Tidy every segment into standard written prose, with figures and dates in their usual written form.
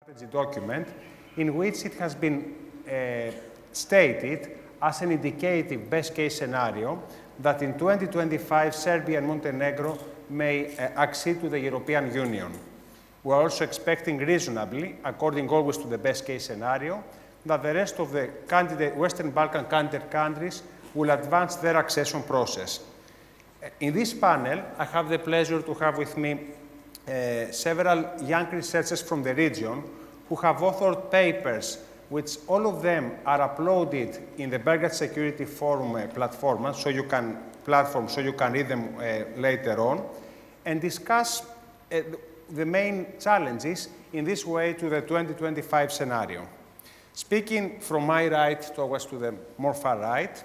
strategy document in which it has been stated as an indicative best-case scenario that in 2025 Serbia and Montenegro may accede to the European Union. We are also expecting reasonably, according always to the best-case scenario, that the rest of the Western Balkan candidate countries will advance their accession process. In this panel, I have the pleasure to have with me several young researchers from the region who have authored papers which all of them are uploaded in the Belgrade Security Forum platform, so you can read them later on, and discuss the main challenges in this way to the 2025 scenario. Speaking from my right towards to the more far right,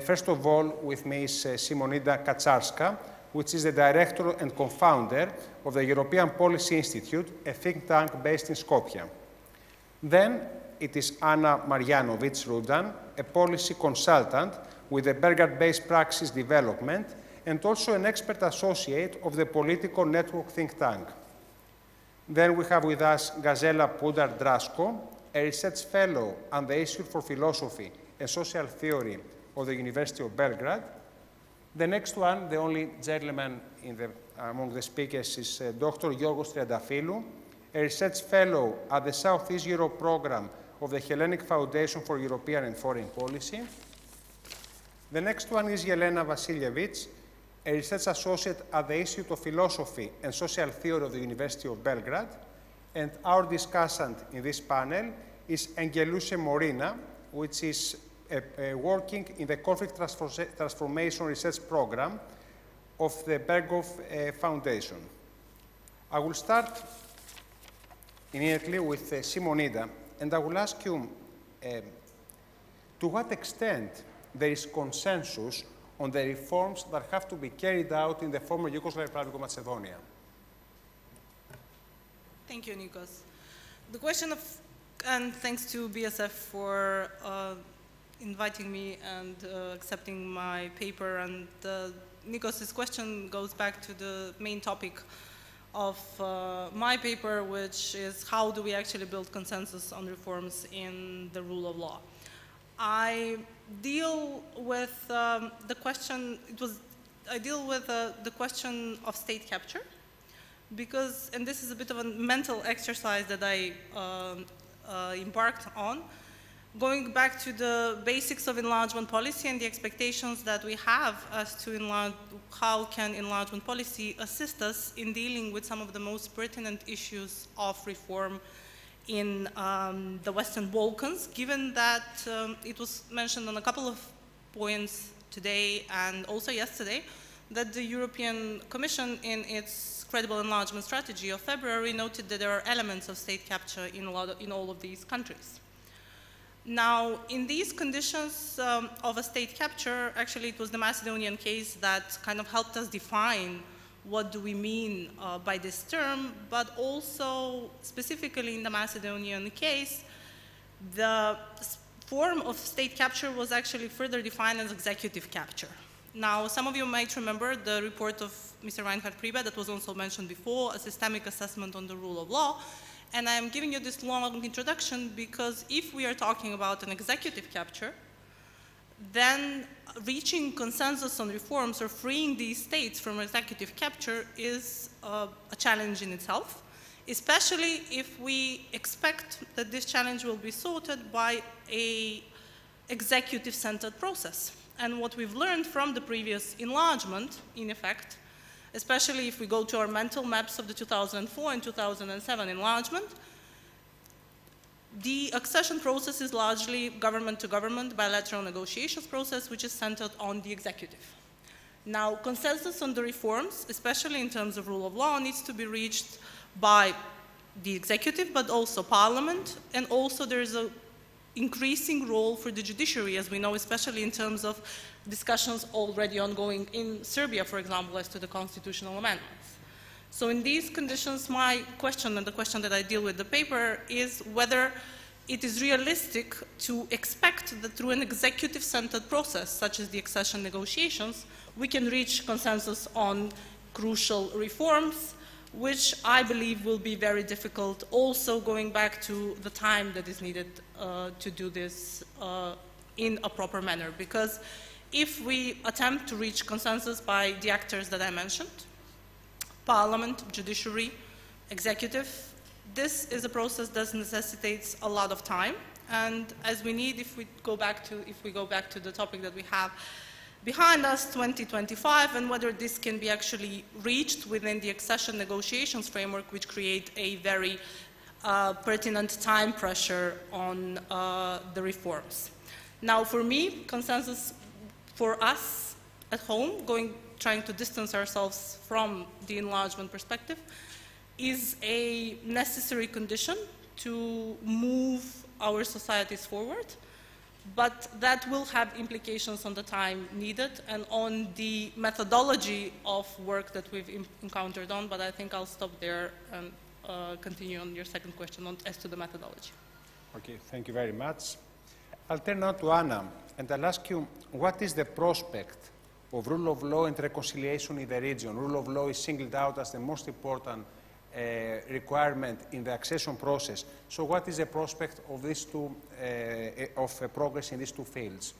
first of all, with me is SIMONIDA KACARSKA, which is the director and co-founder of the European Policy Institute, a think tank based in Skopje. Then it is MARJANOVIĆ, RUDAN, a policy consultant with the Belgrade-based Praxis Development, and also an expert associate of the Politikon Network think tank. Then we have with us GAZELA PUDAR DRAŠKO, a research fellow on the Institute for Philosophy and Social Theory of the University of Belgrade. The next one, the only gentleman among the speakers, is Dr. GIORGOS TRIANTAFYLLOU, a research fellow at the Southeast Europe program of the Hellenic Foundation for European and Foreign Policy. The next one is JELENA VASILJEVIĆ, a research associate at the Institute of Philosophy and Social Theory of the University of Belgrade. And our discussant in this panel is ENGJELLUSHE MORINA, which is working in the Conflict Transformation Research Program of the Berghof Foundation. I will start immediately with SIMONIDA, and I will ask you to what extent there is consensus on the reforms that have to be carried out in the former Yugoslav Republic of Macedonia. Thank you, Nikos. The question of, and thanks to BSF for inviting me and accepting my paper, and Nikos's question goes back to the main topic of my paper, which is how do we actually build consensus on reforms in the rule of law. I deal with the question, the question of state capture, because, and this is a bit of a mental exercise that I embarked on, going back to the basics of enlargement policy and the expectations that we have as to how can enlargement policy assist us in dealing with some of the most pertinent issues of reform in the Western Balkans, given that it was mentioned on a couple of points today and also yesterday that the European Commission in its credible enlargement strategy of February noted that there are elements of state capture in all of these countries. Now, in these conditions of a state capture, actually it was the Macedonian case that kind of helped us define what do we mean by this term, but also specifically in the Macedonian case, the form of state capture was actually further defined as executive capture. Now, some of you might remember the report of Mr. Reinhard Priebe that was also mentioned before, a systemic assessment on the rule of law. And I'm giving you this long introduction because if we are talking about an executive capture, then reaching consensus on reforms or freeing these states from executive capture is a challenge in itself, especially if we expect that this challenge will be sorted by an executive-centered process. And what we've learned from the previous enlargement, in effect, especially if we go to our mental maps of the 2004 and 2007 enlargement, the accession process is largely government-to-government bilateral negotiations process, which is centered on the executive. Now, consensus on the reforms, especially in terms of rule of law, needs to be reached by the executive, but also parliament, and also there is an increasing role for the judiciary, as we know, especially in terms of discussions already ongoing in Serbia, for example, as to the constitutional amendments. So in these conditions, my question, and the question that I deal with the paper, is whether it is realistic to expect that through an executive-centered process, such as the accession negotiations, we can reach consensus on crucial reforms which I believe will be very difficult, also going back to the time that is needed to do this in a proper manner. Because if we attempt to reach consensus by the actors that I mentioned, Parliament, Judiciary, Executive, this is a process that necessitates a lot of time. And as we need, if we go back to the topic that we have behind us, 2025, and whether this can be actually reached within the accession negotiations framework, which create a very pertinent time pressure on the reforms. Now, for me, consensus for us at home, trying to distance ourselves from the enlargement perspective, is a necessary condition to move our societies forward, but that will have implications on the time needed and on the methodology of work that we've encountered on, but I think I'll stop there and continue on your second question as to the methodology. Okay, thank you very much. I'll turn now to Anna, and I'll ask you, what is the prospect of rule of law and reconciliation in the region? Rule of law is singled out as the most important requirement in the accession process. So what is the prospect of these two, progress in these two fields?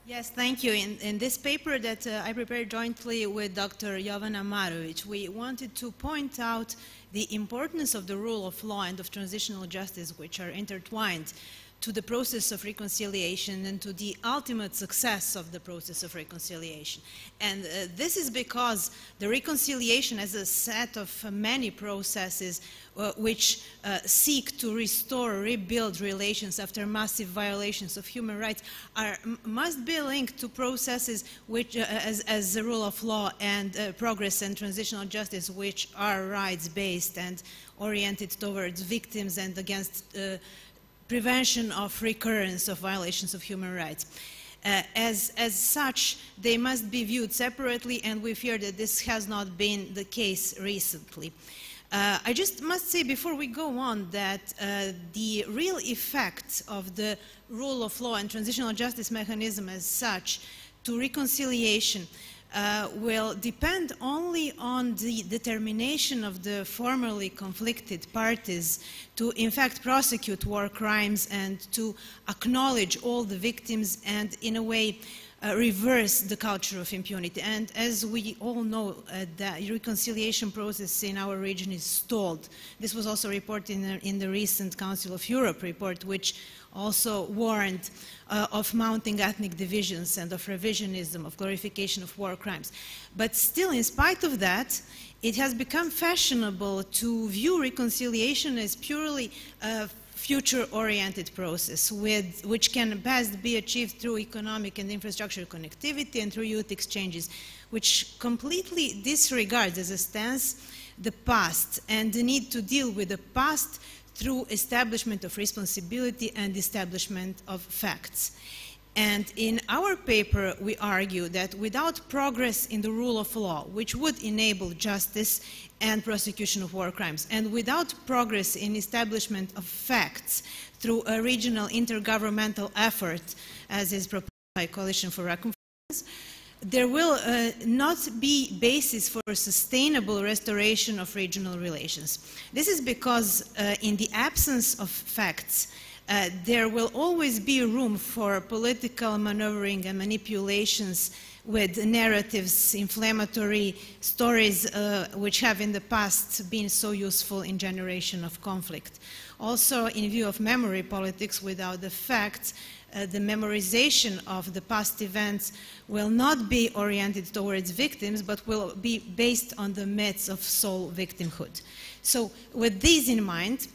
Yes, thank you. In this paper that I prepared jointly with Dr. Jovana Marović, we wanted to point out the importance of the rule of law and of transitional justice, which are intertwined, to the process of reconciliation and to the ultimate success of the process of reconciliation. And this is because the reconciliation as a set of many processes which seek to restore, rebuild relations after massive violations of human rights must be linked to processes which, as the rule of law and progress and transitional justice, which are rights-based and oriented towards victims and against prevention of recurrence of violations of human rights. As such, they must be viewed separately, and we fear that this has not been the case recently. I just must say before we go on that the real effects of the rule of law and transitional justice mechanism as such to reconciliation will depend only on the determination of the formerly conflicted parties to in fact prosecute war crimes and to acknowledge all the victims and in a way reverse the culture of impunity. And as we all know, the reconciliation process in our region is stalled. This was also reported in the recent Council of Europe report, which also warned of mounting ethnic divisions and of revisionism, of glorification of war crimes. But still, in spite of that, it has become fashionable to view reconciliation as purely a future-oriented process which can best be achieved through economic and infrastructure connectivity and through youth exchanges, which completely disregards as a stance the past and the need to deal with the past through establishment of responsibility and establishment of facts. And in our paper, we argue that without progress in the rule of law, which would enable justice and prosecution of war crimes, and without progress in establishment of facts through a regional intergovernmental effort, as is proposed by Coalition for Reconciliation, there will not be basis for sustainable restoration of regional relations. This is because in the absence of facts, there will always be room for political maneuvering and manipulations with narratives, inflammatory stories which have in the past been so useful in generation of conflict. Also, in view of memory politics without the facts, the memorization of the past events will not be oriented towards victims, but will be based on the myths of sole victimhood. So with these in mind,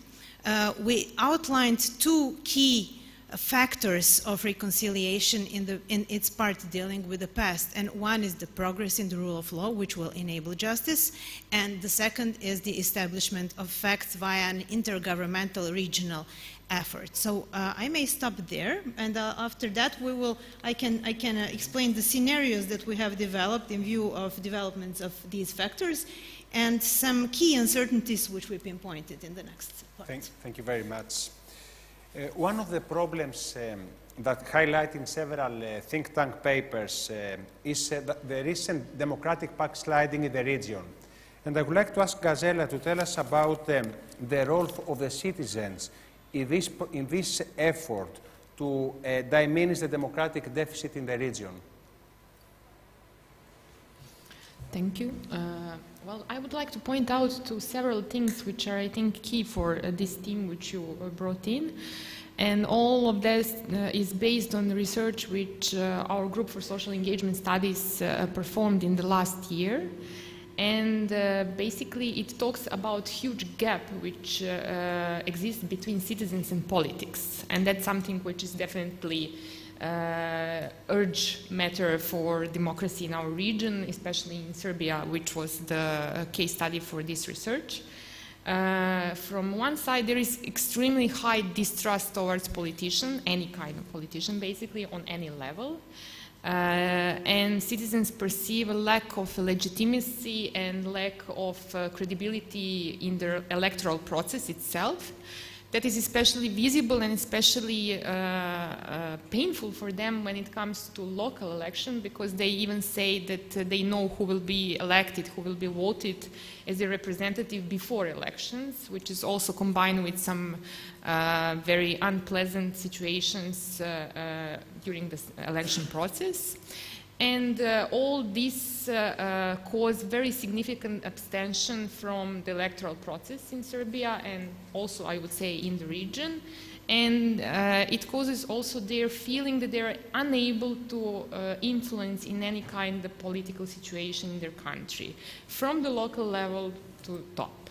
we outlined two key factors of reconciliation in its part dealing with the past. And one is the progress in the rule of law, which will enable justice. And the second is the establishment of facts via an intergovernmental regional effort. So I may stop there, and after that I can explain the scenarios that we have developed in view of developments of these factors and some key uncertainties which we pinpointed in the next part. Thank you very much. One of the problems that highlight in several think tank papers is the recent democratic backsliding in the region. And I would like to ask Gazela to tell us about the role of the citizens in this effort to diminish the democratic deficit in the region. Thank you. Well, I would like to point out to several things which are, I think, key for this theme which you brought in. And all of this is based on the research which our Group for Social Engagement Studies performed in the last year. And basically it talks about huge gap which exists between citizens and politics. And that's something which is definitely urgent matter for democracy in our region, especially in Serbia, which was the case study for this research. From one side, there is extremely high distrust towards politicians, any kind of politician, basically, on any level. And citizens perceive a lack of legitimacy and lack of credibility in the electoral process itself. That is especially visible and especially painful for them when it comes to local election, because they even say that they know who will be elected, who will be voted as a representative before elections, which is also combined with some very unpleasant situations during the election process. And all this caused very significant abstention from the electoral process in Serbia and also, I would say, in the region. And it causes also their feeling that they are unable to influence in any kind of political situation in their country, from the local level to top.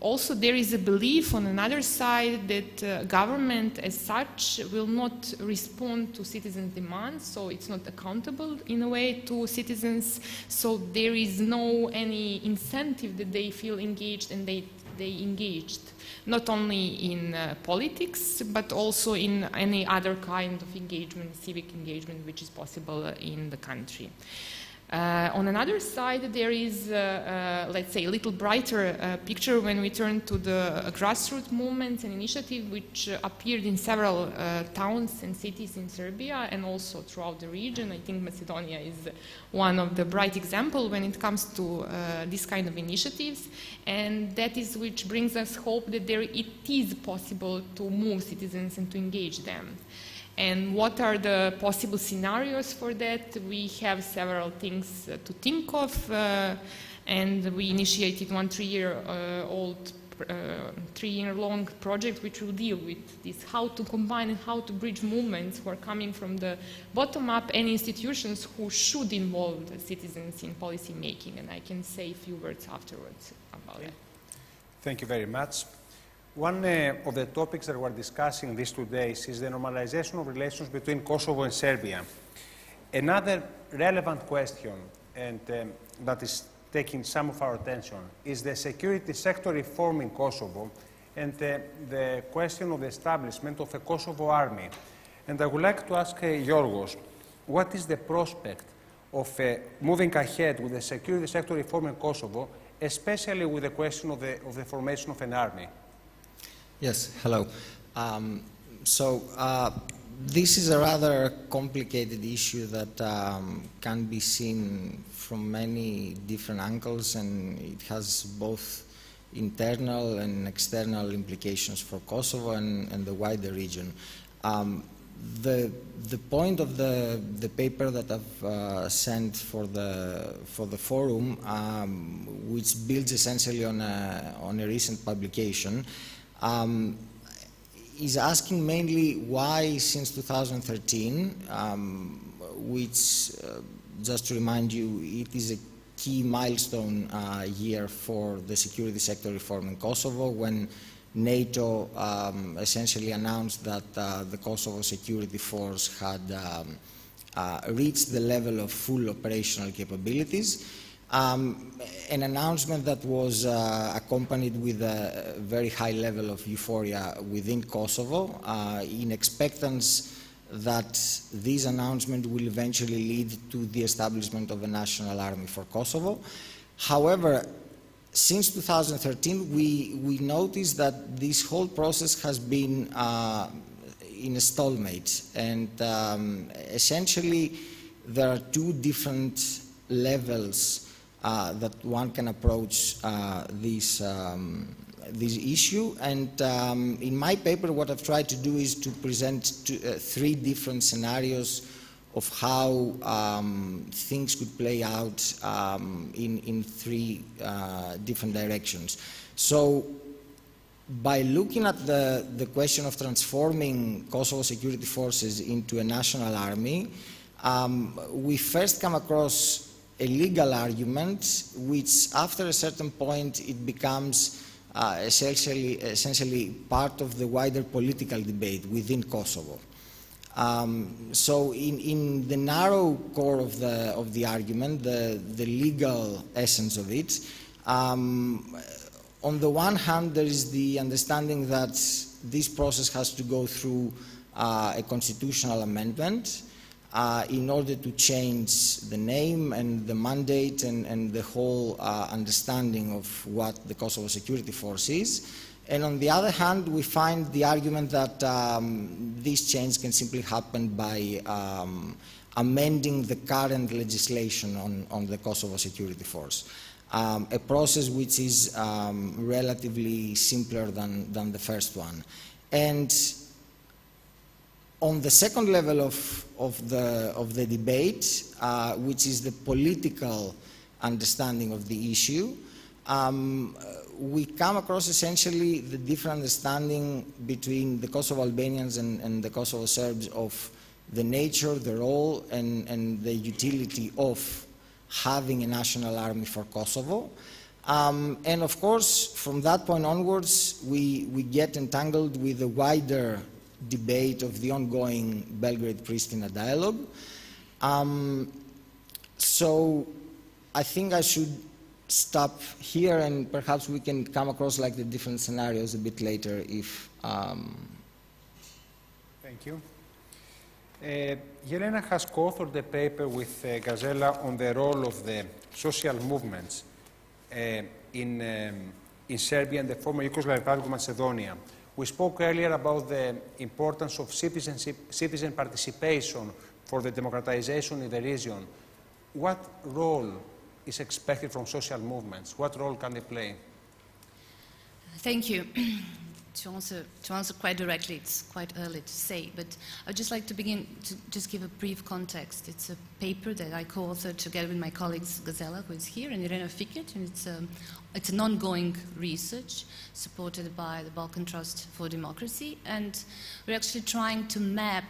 Also, there is a belief on another side that government as such will not respond to citizens' demands, so it's not accountable in a way to citizens, so there is no any incentive that they feel engaged, and they engaged not only in politics but also in any other kind of engagement, civic engagement, which is possible in the country. On another side, there is, let's say, a little brighter picture when we turn to the grassroots movements and initiative which appeared in several towns and cities in Serbia and also throughout the region. I think Macedonia is one of the bright examples when it comes to this kind of initiatives, and that is which brings us hope that it is possible to move citizens and to engage them. And what are the possible scenarios for that? We have several things to think of, and we initiated one three-year-long project which will deal with this, how to combine and how to bridge movements who are coming from the bottom up and institutions who should involve the citizens in policy making. And I can say a few words afterwards about that. Thank you very much. One of the topics that we're discussing these 2 days is the normalization of relations between Kosovo and Serbia. Another relevant question, and that is taking some of our attention, is the security sector reform in Kosovo and the question of the establishment of a Kosovo army. And I would like to ask Giorgos, what is the prospect of moving ahead with the security sector reform in Kosovo, especially with the question of the formation of an army? Yes, hello. This is a rather complicated issue that can be seen from many different angles, and it has both internal and external implications for Kosovo and the wider region. The point of the paper that I've sent for the forum, which builds essentially on a recent publication, is asking mainly why since 2013, which, just to remind you, it is a key milestone year for the security sector reform in Kosovo, when NATO essentially announced that the Kosovo Security Force had reached the level of full operational capabilities. An announcement that was accompanied with a very high level of euphoria within Kosovo, in expectance that this announcement will eventually lead to the establishment of a national army for Kosovo. However, since 2013, we noticed that this whole process has been in a stalemate, and essentially there are two different levels that one can approach this issue. And in my paper, what I've tried to do is to present three different scenarios of how things could play out in three different directions. So by looking at the question of transforming Kosovo security forces into a national army, we first come across a legal argument which after a certain point it becomes essentially part of the wider political debate within Kosovo. So in the narrow core of the argument, the legal essence of it, on the one hand there is the understanding that this process has to go through a constitutional amendment in order to change the name and the mandate and the whole understanding of what the Kosovo Security Force is. And on the other hand, we find the argument that this change can simply happen by amending the current legislation on the Kosovo Security Force, a process which is relatively simpler than the first one. And on the second level of the debate, which is the political understanding of the issue, we come across essentially the different understanding between the Kosovo Albanians and the Kosovo Serbs of the nature, the role, and the utility of having a national army for Kosovo. And of course, from that point onwards, we get entangled with the wider debate of the ongoing Belgrade-Pristina dialogue. So I think I should stop here, and perhaps we can come across like the different scenarios a bit later if... Thank you. Jelena has co-authored a paper with GAZELA on the role of the social movements in Serbia and the former Yugoslav Republic of Macedonia. We spoke earlier about the importance of citizen participation for the democratization in the region. What role is expected from social movements? What role can they play? Thank you. To answer quite directly, it's quite early to say, but I'd just like to begin to just give a brief context. It's a paper that I co-authored together with my colleagues GAZELA, who is here, and MARJANOVIĆ, and it's an ongoing research supported by the Balkan Trust for Democracy, and we're actually trying to map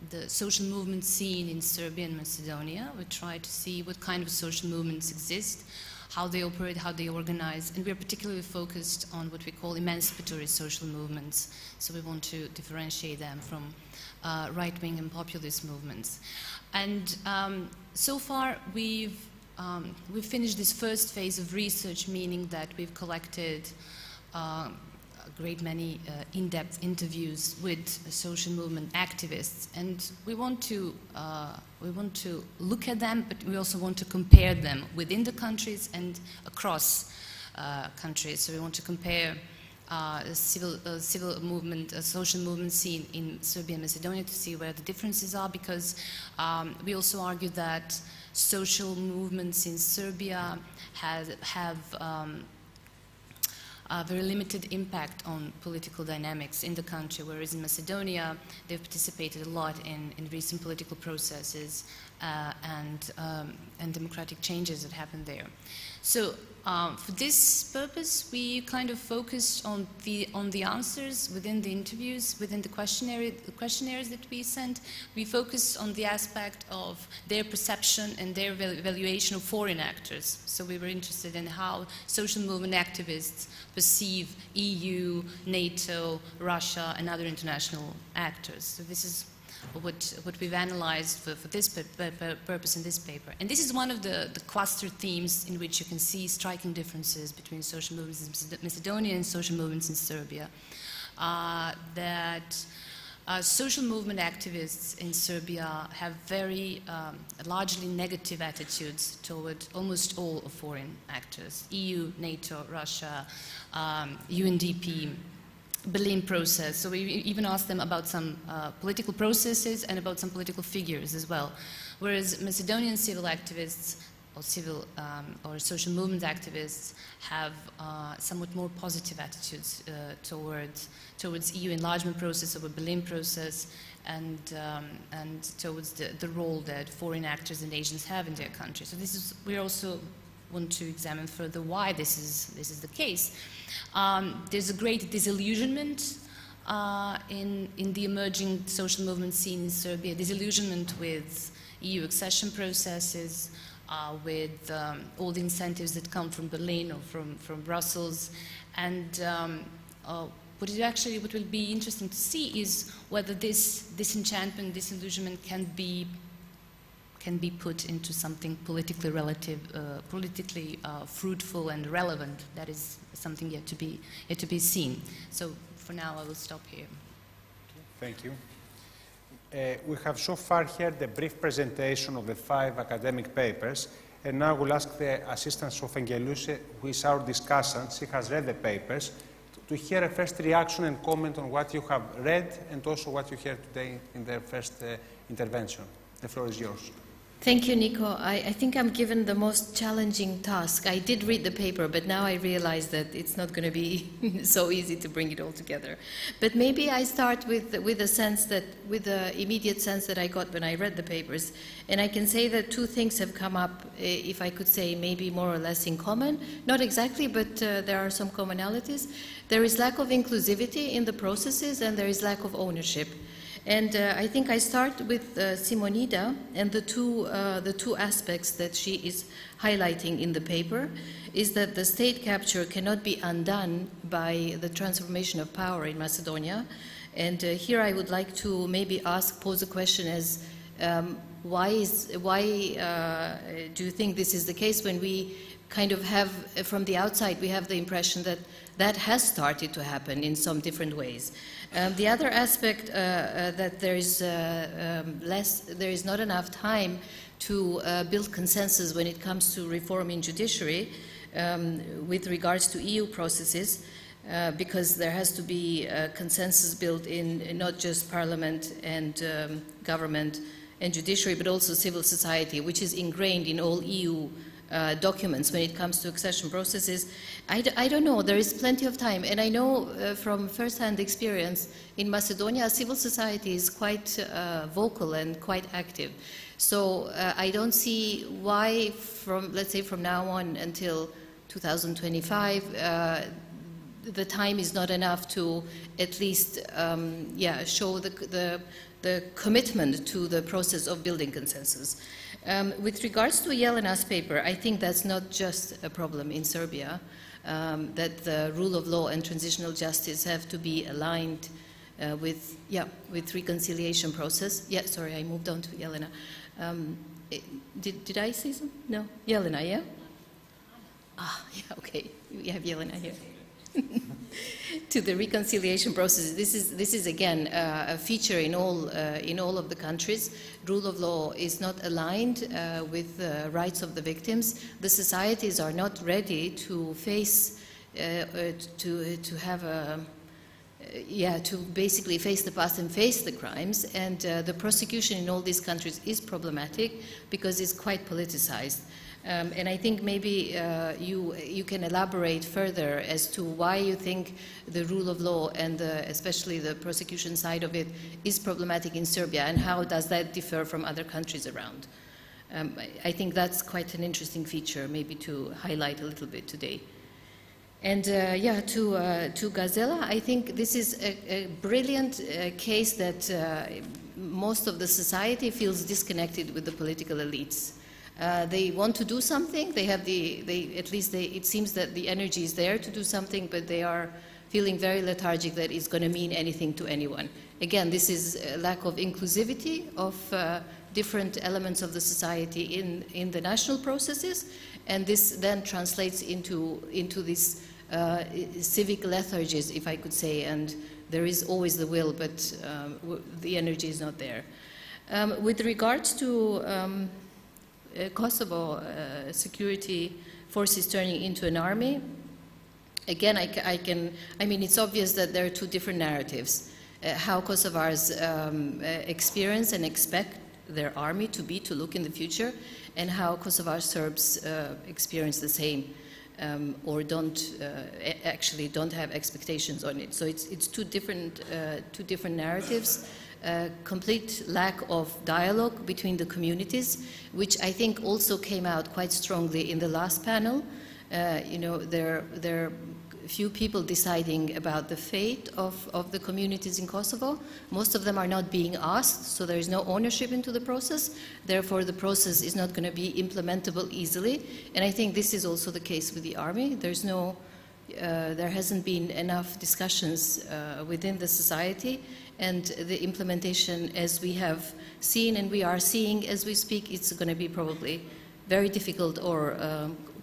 the social movement scene in Serbia and Macedonia. We try to see what kind of social movements exist, how they operate, how they organize, and we're particularly focused on what we call emancipatory social movements. So we want to differentiate them from right-wing and populist movements. And so far we've finished this first phase of research, meaning that we've collected a great many in-depth interviews with social movement activists, and we want to look at them, but we also want to compare them within the countries and across countries. So we want to compare civil movement, social movement scene in Serbia and Macedonia to see where the differences are, because we also argue that social movements in Serbia have a very limited impact on political dynamics in the country, whereas in Macedonia they've participated a lot in recent political processes and democratic changes that happened there. So for this purpose, we kind of focused on the answers within the interviews, within the questionnaires that we sent. We focused on the aspect of their perception and their evaluation of foreign actors. So we were interested in how social movement activists perceive EU, NATO, Russia, and other international actors. So this is what we've analyzed for this purpose in this paper. And this is one of the cluster themes in which you can see striking differences between social movements in Macedonia and social movements in Serbia. Social movement activists in Serbia have very largely negative attitudes toward almost all of foreign actors: EU, NATO, Russia, UNDP, Berlin process. So we even asked them about some political processes and about some political figures as well. Whereas Macedonian civil activists civil or social movement activists have somewhat more positive attitudes towards EU enlargement process, or Berlin process, and towards the role that foreign actors and agents have in their country. So this is, we also want to examine further why this is the case. There's a great disillusionment in the emerging social movement scene in Serbia, disillusionment with EU accession processes, with all the incentives that come from Berlin or from Brussels, and what will be interesting to see is whether this disenchantment, disillusionment can be put into something politically fruitful and relevant. That is something yet to be seen. So for now, I will stop here. Thank you. We have so far heard a brief presentation of the 5 academic papers, and now we'll ask the assistance of ENGJELLUSHE, who is our discussant. She has read the papers, to hear a first reaction and comment on what you have read and also what you heard today in their first intervention. The floor is yours. Thank you, Nico. I think I'm given the most challenging task. I did read the paper, but now I realize that it's not going to be so easy to bring it all together. But maybe I start with the immediate sense that I got when I read the papers. And I can say that 2 things have come up, if I could say maybe more or less in common. Not exactly, but there are some commonalities. There is lack of inclusivity in the processes, and there is lack of ownership. And I think I start with SIMONIDA and the two aspects that she is highlighting in the paper is that the state capture cannot be undone by the transformation of power in Macedonia. And here I would like to maybe pose a question as why do you think this is the case when we kind of have, from the outside, we have the impression that that has started to happen in some different ways. The other aspect that there is not enough time to build consensus when it comes to reform in judiciary with regards to EU processes, because there has to be consensus built in not just parliament and government and judiciary, but also civil society, which is ingrained in all EU documents when it comes to accession processes. I don't know, there is plenty of time, and I know from first-hand experience in Macedonia, civil society is quite vocal and quite active. So I don't see why, let's say from now on until 2025, the time is not enough to at least show the commitment to the process of building consensus. With regards to Jelena's paper, I think that's not just a problem in Serbia, that the rule of law and transitional justice have to be aligned with reconciliation process. Yeah, sorry, I moved on to Jelena. Did I say something? No? Jelena, yeah? Ah, yeah, okay. We have Jelena here. To the reconciliation process. This is again a feature in all of the countries. Rule of law is not aligned with the rights of the victims. The societies are not ready to face to basically face the past and face the crimes. And the prosecution in all these countries is problematic because it's quite politicized. And I think maybe you can elaborate further as to why you think the rule of law and especially the prosecution side of it is problematic in Serbia, and how does that differ from other countries around? I think that's quite an interesting feature maybe to highlight a little bit today. And to GAZELA, I think this is a brilliant case that most of the society feels disconnected with the political elites. They want to do something. It seems that the energy is there to do something, but they are feeling very lethargic that it's going to mean anything to anyone. Again, this is a lack of inclusivity of different elements of the society in the national processes, and this then translates into this civic lethargies, if I could say, and there is always the will, but the energy is not there. With regards to Kosovo security forces turning into an army, again, I mean, it's obvious that there are 2 different narratives. How Kosovars experience and expect their army to be, to look in the future, and how Kosovar Serbs experience the same or actually don't have expectations on it. So it's two different narratives. Complete lack of dialogue between the communities, which I think also came out quite strongly in the last panel. You know, there are few people deciding about the fate of the communities in Kosovo. Most of them are not being asked, so there is no ownership into the process. Therefore, the process is not going to be implementable easily. And I think this is also the case with the army. There's no, there hasn't been enough discussions within the society, and the implementation, as we have seen and we are seeing as we speak, it's going to be probably very difficult or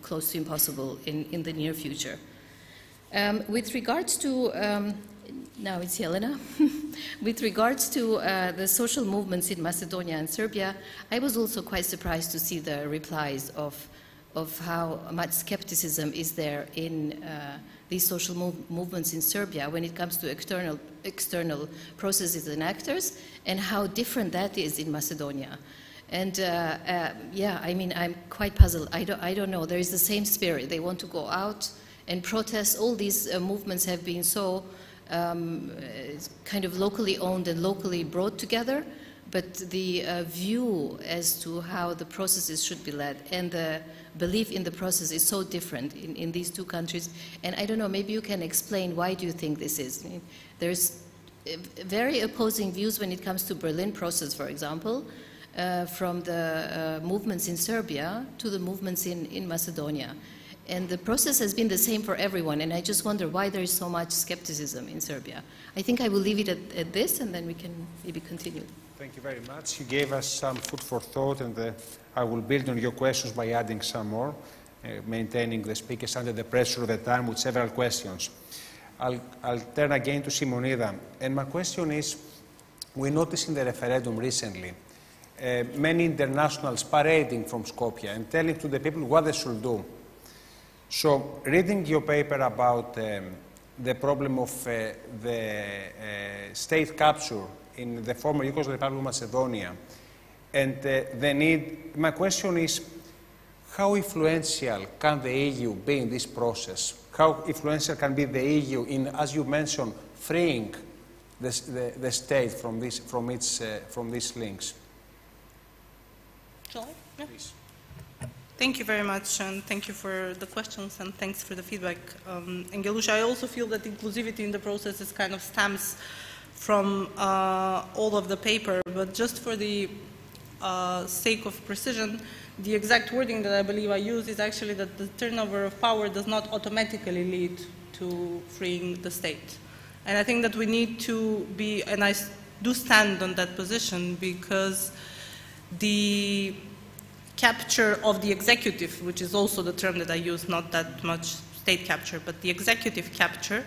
close to impossible in the near future. With regards to, now it's Jelena, with regards to the social movements in Macedonia and Serbia, I was also quite surprised to see the replies of how much skepticism is there in these social movements in Serbia when it comes to external processes and actors, and how different that is in Macedonia. And yeah, I mean, I'm quite puzzled. I don't know. There is the same spirit. They want to go out and protest. All these movements have been so kind of locally owned and locally brought together, but the view as to how the processes should be led and the belief in the process is so different in these two countries. And I don't know, maybe you can explain why do you think this is? I mean, there's very opposing views when it comes to Berlin process, for example, from the movements in Serbia to the movements in Macedonia. And the process has been the same for everyone, and I just wonder why there is so much skepticism in Serbia. I think I will leave it at this, and then we can maybe continue. Thank you very much. You gave us some food for thought, and I will build on your questions by adding some more, maintaining the speakers under the pressure of the time with several questions. I'll turn again to Simonida, and my question is, we noticed in the referendum recently many internationals parading from Skopje and telling to the people what they should do. So, reading your paper about the problem of the state capture in the former Yugoslav Republic of Macedonia, and the need, my question is, how influential can the EU be in this process? How influential can be the EU in, as you mentioned, freeing the state from these links? Shall I? Yeah. Please. Thank you very much, and thank you for the questions, and thanks for the feedback. ENGJELLUSHE, I also feel that inclusivity in the process is kind of stems from all of the paper, but just for the sake of precision, the exact wording that I believe I use is actually that the turnover of power does not automatically lead to freeing the state. And I think that we need to be, and I do stand on that position, because the capture of the executive, which is also the term that I use, not that much state capture, but the executive capture,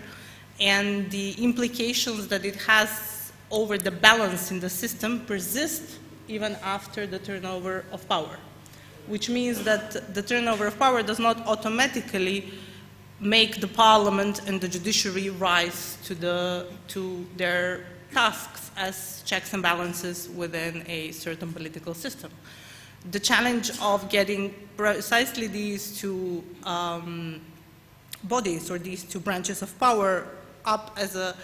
and the implications that it has over the balance in the system persist even after the turnover of power, which means that the turnover of power does not automatically make the parliament and the judiciary rise to their tasks as checks and balances within a certain political system. The challenge of getting precisely these two bodies or these two branches of power up as a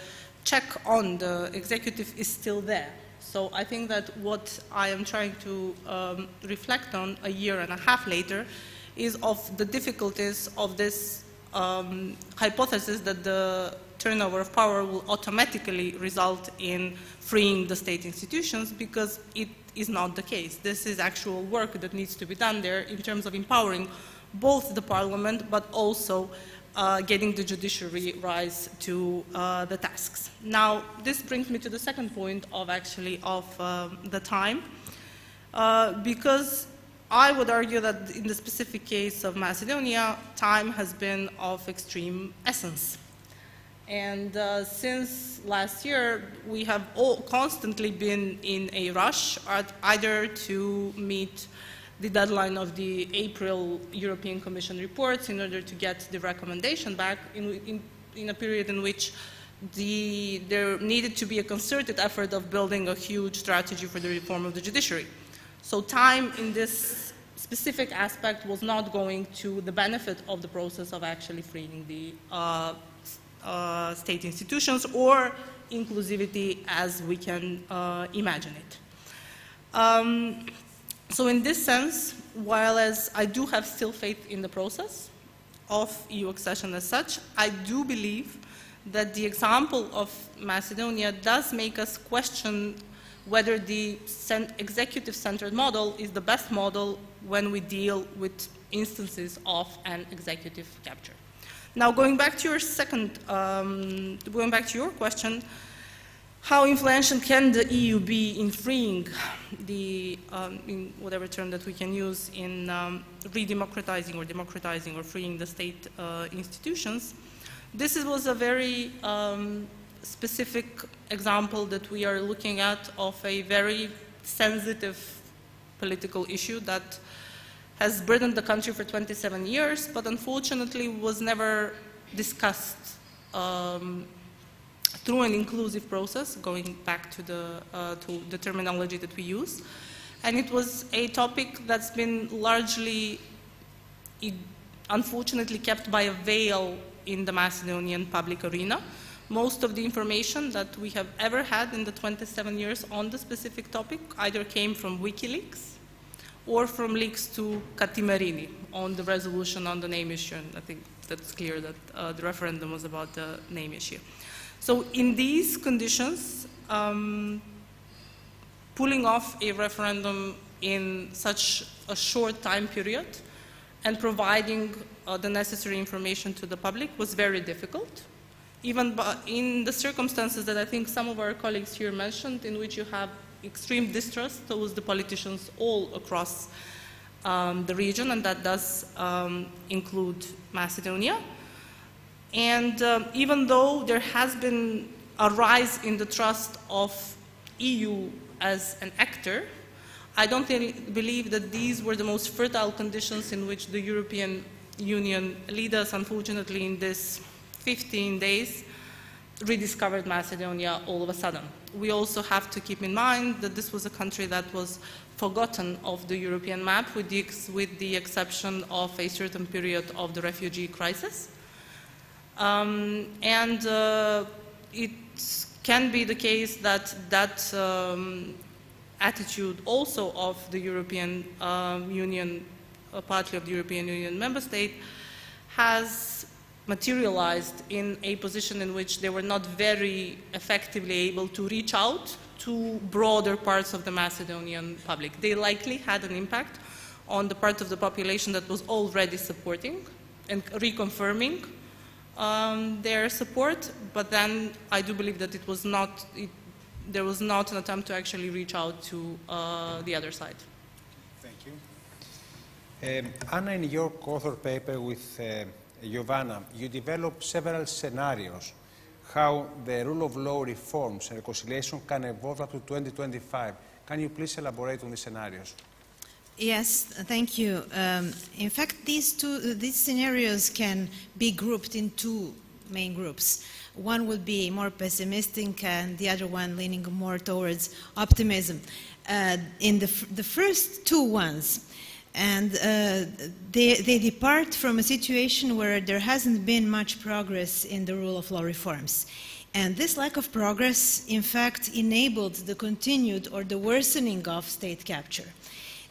check on the executive is still there. So I think that what I am trying to reflect on a year and a half later is of the difficulties of this hypothesis that the turnover of power will automatically result in freeing the state institutions, because it is not the case. This is actual work that needs to be done there in terms of empowering both the parliament but also getting the judiciary rise to the tasks. Now, this brings me to the second point of the time, because I would argue that in the specific case of Macedonia, time has been of extreme essence. And since last year, we have all constantly been in a rush, either to meet the deadline of the April European Commission reports in order to get the recommendation back in a period in which there needed to be a concerted effort of building a huge strategy for the reform of the judiciary. So time in this specific aspect was not going to the benefit of the process of actually freeing the state institutions or inclusivity as we can imagine it. So in this sense, while as I do have still faith in the process of EU accession as such, I do believe that the example of Macedonia does make us question whether the executive-centered model is the best model when we deal with instances of an executive capture. Now, going back to your question, how influential can the EU be in freeing the, in whatever term that we can use, in re-democratizing or democratizing or freeing the state institutions? This was a very specific example that we are looking at of a very sensitive political issue that has burdened the country for 27 years, but unfortunately was never discussed through an inclusive process, going back to the terminology that we use. And it was a topic that's been largely, unfortunately, kept by a veil in the Macedonian public arena. Most of the information that we have ever had in the 27 years on the specific topic either came from WikiLeaks or from leaks to Katimerini on the resolution on the name issue. And I think that's clear that the referendum was about the name issue. So in these conditions, pulling off a referendum in such a short time period and providing the necessary information to the public was very difficult, even in the circumstances that I think some of our colleagues here mentioned, in which you have extreme distrust towards the politicians all across the region, and that does include Macedonia. And even though there has been a rise in the trust of EU as an actor, I don't believe that these were the most fertile conditions in which the European Union leaders, unfortunately, in this 15 days, rediscovered Macedonia all of a sudden. We also have to keep in mind that this was a country that was forgotten of the European map with the exception of a certain period of the refugee crisis. It can be the case that that attitude also of the European Union, partly of the European Union member state, has materialized in a position in which they were not very effectively able to reach out to broader parts of the Macedonian public. They likely had an impact on the part of the population that was already supporting and reconfirming their support, but then I do believe that it was not, there was not an attempt to actually reach out to the other side. Thank you. Anna, in your co-author paper with Giovanna, you develop several scenarios how the rule of law reforms and reconciliation can evolve up to 2025. Can you please elaborate on these scenarios? Yes, thank you. In fact, these scenarios can be grouped in two main groups. One would be more pessimistic and the other one leaning more towards optimism. In the first two ones, and they depart from a situation where there hasn't been much progress in the rule of law reforms. And this lack of progress, in fact, enabled the continued or the worsening of state capture.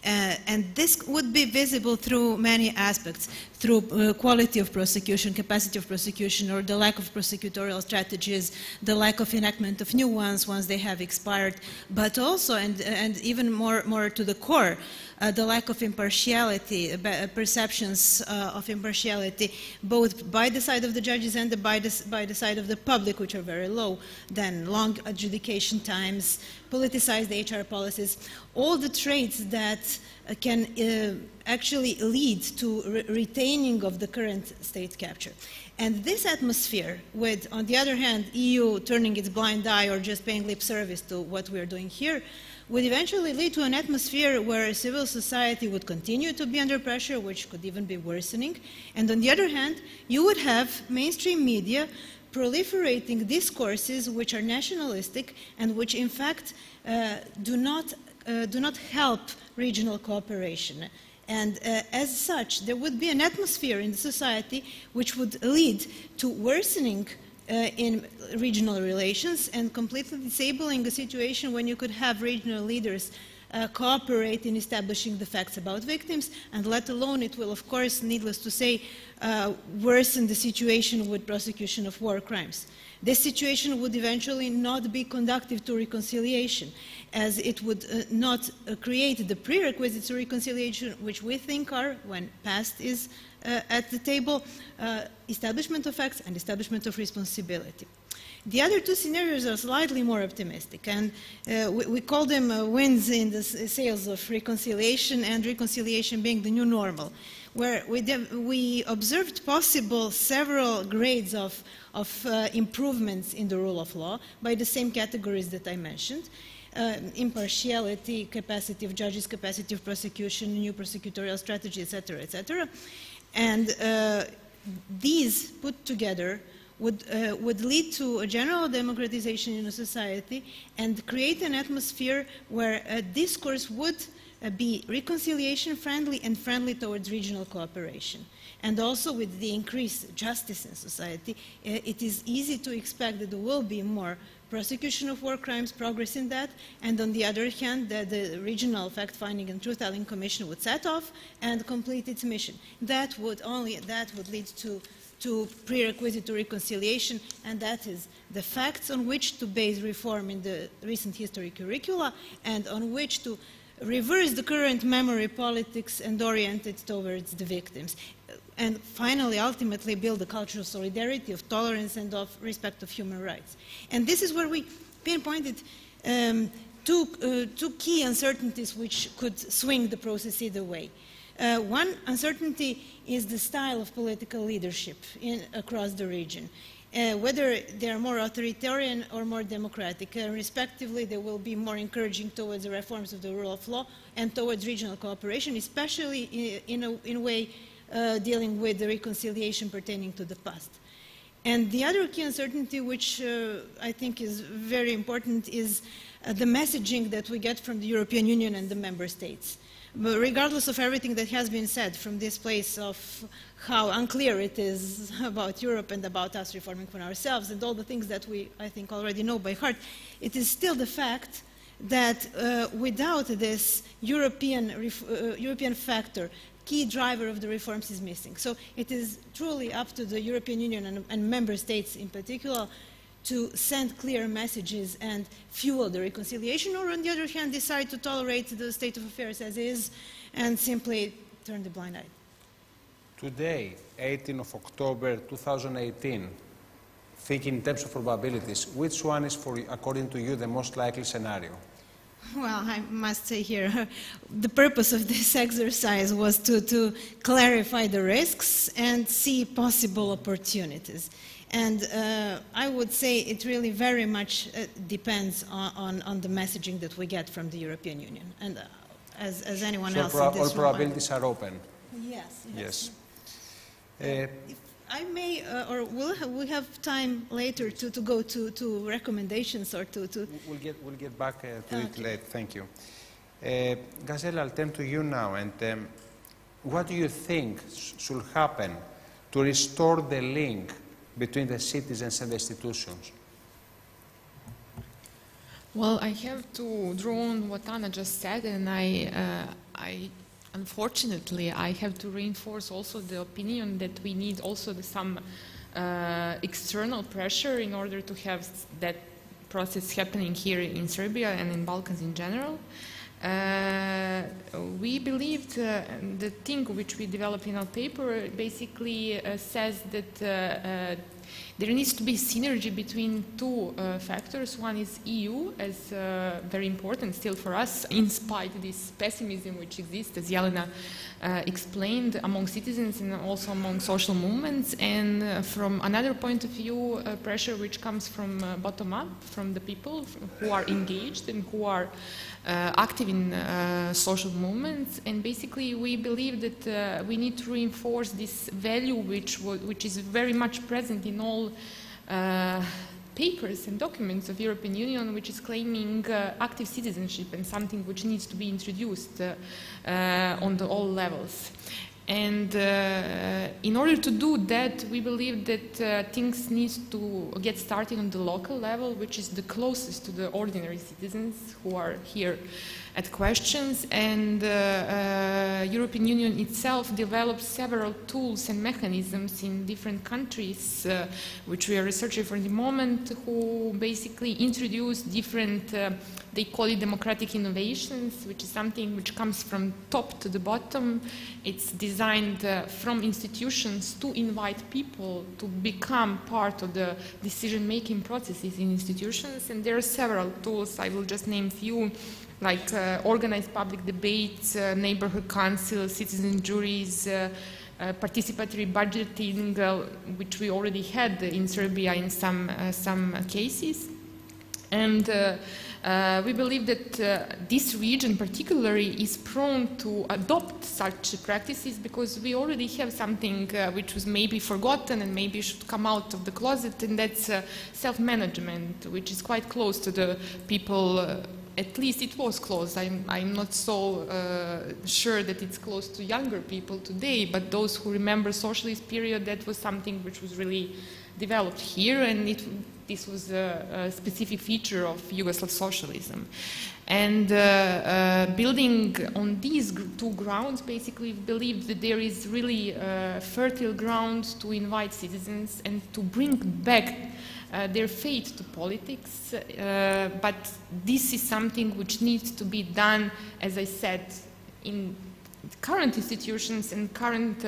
And this would be visible through many aspects, through quality of prosecution, capacity of prosecution, or the lack of prosecutorial strategies, the lack of enactment of new ones once they have expired, but also, and even more to the core, the lack of impartiality, perceptions of impartiality, both by the side of the judges and by the side of the public, which are very low, then long adjudication times, politicized HR policies, all the traits that can actually lead to retaining of the current state capture. And this atmosphere, with, on the other hand, EU turning its blind eye or just paying lip service to what we're doing here, would eventually lead to an atmosphere where civil society would continue to be under pressure, which could even be worsening. And on the other hand, you would have mainstream media proliferating discourses which are nationalistic and which in fact do not help regional cooperation. And as such, there would be an atmosphere in the society which would lead to worsening in regional relations and completely disabling a situation when you could have regional leaders cooperate in establishing the facts about victims, and let alone it will, of course, needless to say, worsen the situation with prosecution of war crimes. This situation would eventually not be conducive to reconciliation, as it would not create the prerequisites to reconciliation, which we think are, when past is at the table, establishment of facts and establishment of responsibility. The other two scenarios are slightly more optimistic, and we call them wins in the sales of reconciliation, and reconciliation being the new normal, where we observed possible several grades of improvements in the rule of law by the same categories that I mentioned. Impartiality, capacity of judges, capacity of prosecution, new prosecutorial strategy, etc., etc. And these put together would lead to a general democratization in a society and create an atmosphere where a discourse would be reconciliation friendly and friendly towards regional cooperation. And also with the increased justice in society, it is easy to expect that there will be more prosecution of war crimes, progress in that, and on the other hand, that the regional fact-finding and truth-telling commission would set off and complete its mission. That would lead to prerequisite to reconciliation, and that is the facts on which to base reform in the recent history curricula and on which to reverse the current memory politics and orient it towards the victims. And finally, ultimately, build a culture of solidarity, of tolerance, and of respect of human rights. And this is where we pinpointed two key uncertainties which could swing the process either way. One uncertainty is the style of political leadership across the region. Whether they are more authoritarian or more democratic. Respectively, they will be more encouraging towards the reforms of the rule of law and towards regional cooperation, especially in a way dealing with the reconciliation pertaining to the past. And the other key uncertainty, which I think is very important, is the messaging that we get from the European Union and the member states. But regardless of everything that has been said from this place of how unclear it is about Europe and about us reforming for ourselves and all the things that we, I think, already know by heart, it is still the fact that without this European factor, key driver of the reforms is missing. So it is truly up to the European Union and member states in particular to send clear messages and fuel the reconciliation, or on the other hand, decide to tolerate the state of affairs as is and simply turn the blind eye. Today, 18th of October 2018, thinking in terms of probabilities, which one is, according to you, the most likely scenario? Well, I must say here, the purpose of this exercise was to clarify the risks and see possible opportunities. And I would say it really very much depends on the messaging that we get from the European Union, and as anyone else in this room. All probabilities are open. Yes. If I may, or we'll have time later to go to recommendations or to... We'll get back to it later. Thank you. Gazela, I'll turn to you now. And what do you think should happen to restore the link between the citizens and the institutions? Well, I have to draw on what Anna just said, and unfortunately, I have to reinforce also the opinion that we need also some external pressure in order to have that process happening here in Serbia and in Balkans in general. We believed the thing which we developed in our paper basically says that there needs to be synergy between two factors. One is EU, as very important still for us, in spite of this pessimism which exists, as Jelena explained, among citizens and also among social movements. And from another point of view, pressure which comes from bottom up, from the people who are engaged and who are active in social movements. And basically we believe that we need to reinforce this value which is very much present in all papers and documents of European Union which is claiming active citizenship and something which needs to be introduced on all levels. And in order to do that, we believe that things need to get started on the local level, which is the closest to the ordinary citizens who are here at questions. And European Union itself developed several tools and mechanisms in different countries, which we are researching for the moment, who basically introduce different, they call it democratic innovations, which is something which comes from top to the bottom. It's designed from institutions to invite people to become part of the decision-making processes in institutions. And there are several tools, I will just name a few, like organized public debates, neighborhood councils, citizen juries, participatory budgeting, which we already had in Serbia in some cases. And we believe that this region particularly is prone to adopt such practices because we already have something which was maybe forgotten and maybe should come out of the closet, and that's self-management, which is quite close to the people. At least it was close. I'm not so sure that it's close to younger people today, but those who remember socialist period, that was something which was really developed here, and this was a specific feature of Yugoslav socialism. And building on these two grounds, basically, we believe that there is really fertile ground to invite citizens and to bring back their faith to politics, but this is something which needs to be done, as I said, in current institutions and current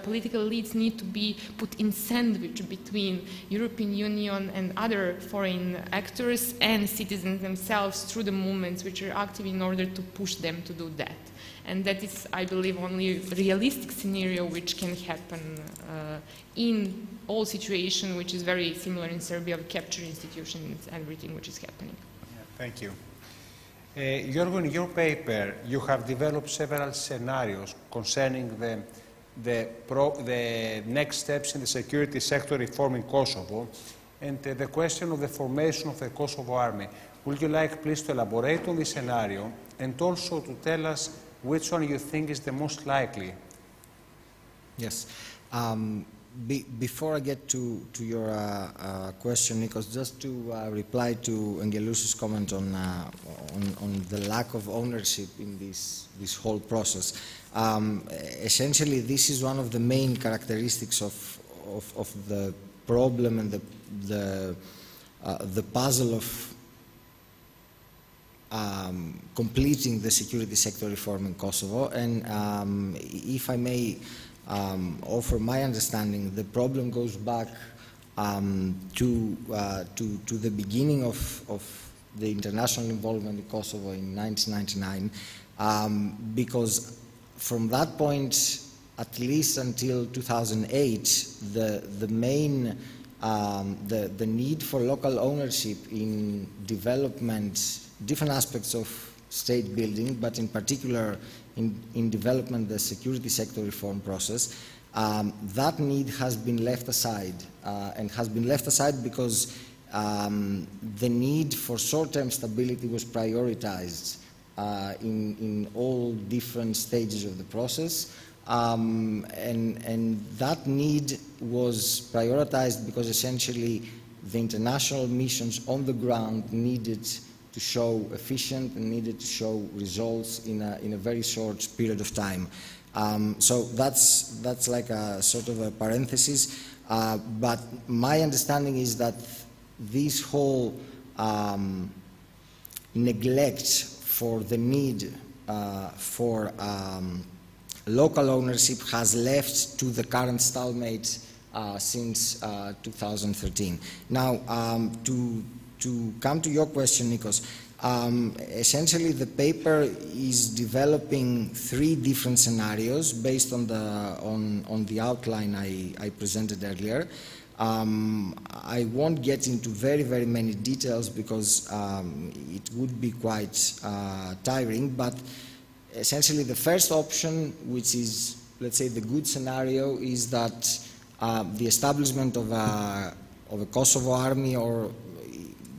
political elites need to be put in sandwich between European Union and other foreign actors and citizens themselves through the movements which are active in order to push them to do that. And that is, I believe, only a realistic scenario which can happen in all situations, which is very similar in Serbia, of capture institutions and everything which is happening. Yeah, thank you. Giorgo, in your paper, you have developed several scenarios concerning the next steps in the security sector reform in Kosovo and the question of the formation of the Kosovo army. Would you like, please, to elaborate on this scenario and also to tell us which one you think is the most likely? Yes. Before I get to your question, Nikos, just to reply to ENGJELLUSHE's comment on the lack of ownership in this whole process. Essentially, this is one of the main characteristics of the problem and the puzzle of completing the security sector reform in Kosovo. And if I may offer my understanding, the problem goes back to the beginning of the international involvement in Kosovo in 1999, because from that point, at least until 2008, the main the need for local ownership in development, different aspects of state building, but in particular in development, the security sector reform process, that need has been left aside, and has been left aside because the need for short-term stability was prioritized in all different stages of the process, and that need was prioritized because essentially the international missions on the ground needed to show efficient and needed to show results in a very short period of time. So that's like a sort of a parenthesis, but my understanding is that this whole neglect for the need for local ownership has left to the current stalemate since 2013. Now, to come to your question, Nikos, essentially the paper is developing 3 different scenarios based on the outline I presented earlier. I won't get into very many details because it would be quite tiring, but essentially the first option, which is, let's say, the good scenario, is that the establishment of a Kosovo army, or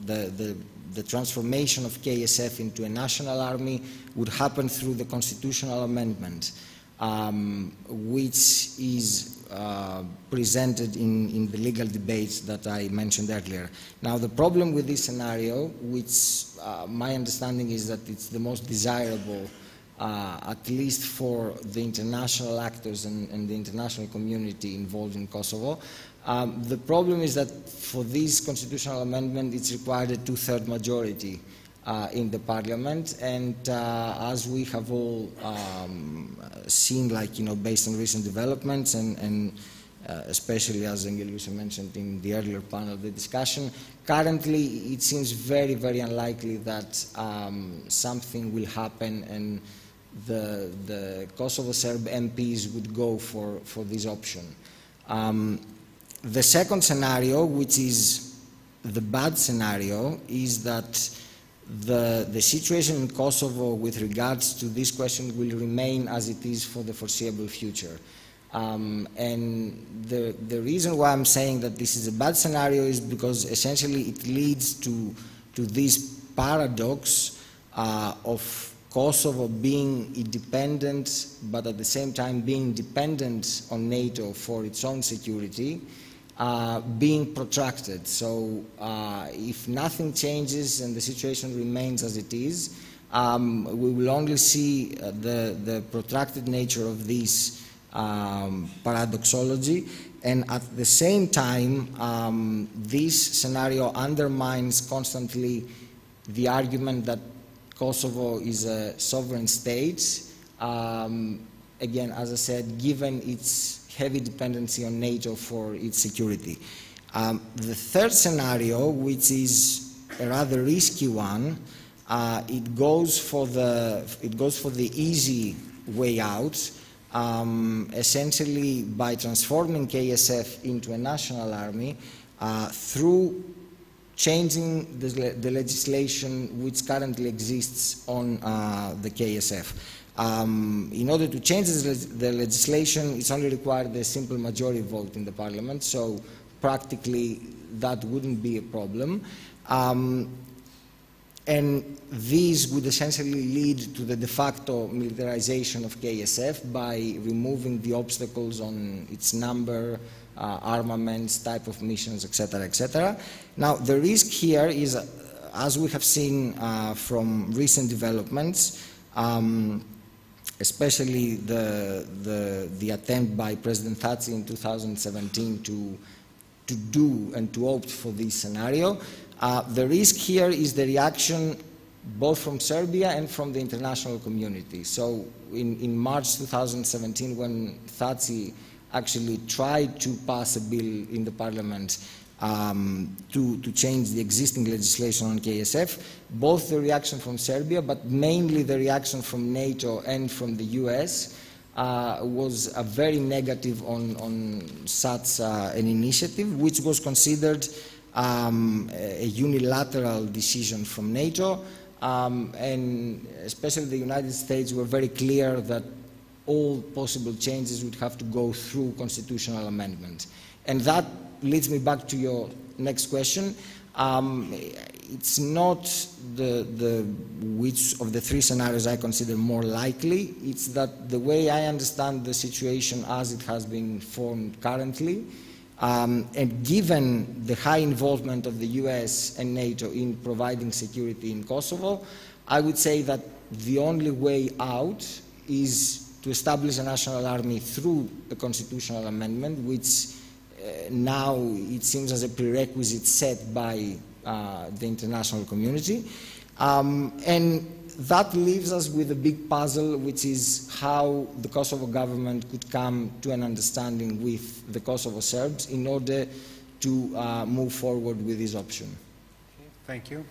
the transformation of KSF into a national army would happen through the constitutional amendment, which is presented in the legal debates that I mentioned earlier. Now, the problem with this scenario, which my understanding is that it's the most desirable, at least for the international actors and the international community involved in Kosovo, the problem is that for this constitutional amendment, it's required a two-thirds majority in the parliament, and as we have all seen, like, you know, based on recent developments, and especially as ENGJELLUSHE mentioned in the earlier panel of the discussion, currently it seems very, very unlikely that something will happen and the Kosovo Serb MPs would go for this option. The second scenario, which is the bad scenario, is that the situation in Kosovo with regards to this question will remain as it is for the foreseeable future. And the reason why I'm saying that this is a bad scenario is because essentially it leads to this paradox of Kosovo being independent, but at the same time being dependent on NATO for its own security, being protracted. So if nothing changes and the situation remains as it is, we will only see the protracted nature of this paradoxology, and at the same time this scenario undermines constantly the argument that Kosovo is a sovereign state, again, as I said, given its heavy dependency on NATO for its security. The third scenario, which is a rather risky one, it goes for the easy way out, essentially by transforming KSF into a national army through changing the legislation which currently exists on the KSF. In order to change the legislation, it's only required a simple majority vote in the parliament, so practically that wouldn't be a problem. And these would essentially lead to the de facto militarization of KSF by removing the obstacles on its number, armaments, type of missions, etc., etc. Now, the risk here is, as we have seen from recent developments, especially the attempt by President Thaci in 2017 to do and to opt for this scenario, the risk here is the reaction both from Serbia and from the international community. So in March 2017, when Thaci actually tried to pass a bill in the parliament to change the existing legislation on KSF, both the reaction from Serbia, but mainly the reaction from NATO and from the US, was a very negative on such an initiative, which was considered a unilateral decision from NATO, and especially the United States were very clear that all possible changes would have to go through constitutional amendment. And that leads me back to your next question. It's not which of the three scenarios I consider more likely. It's that the way I understand the situation as it has been formed currently, and given the high involvement of the US and NATO in providing security in Kosovo, I would say that the only way out is to establish a national army through a constitutional amendment, which now it seems as a prerequisite set by the international community. And that leaves us with a big puzzle, which is how the Kosovo government could come to an understanding with the Kosovo Serbs in order to move forward with this option. Okay, thank you.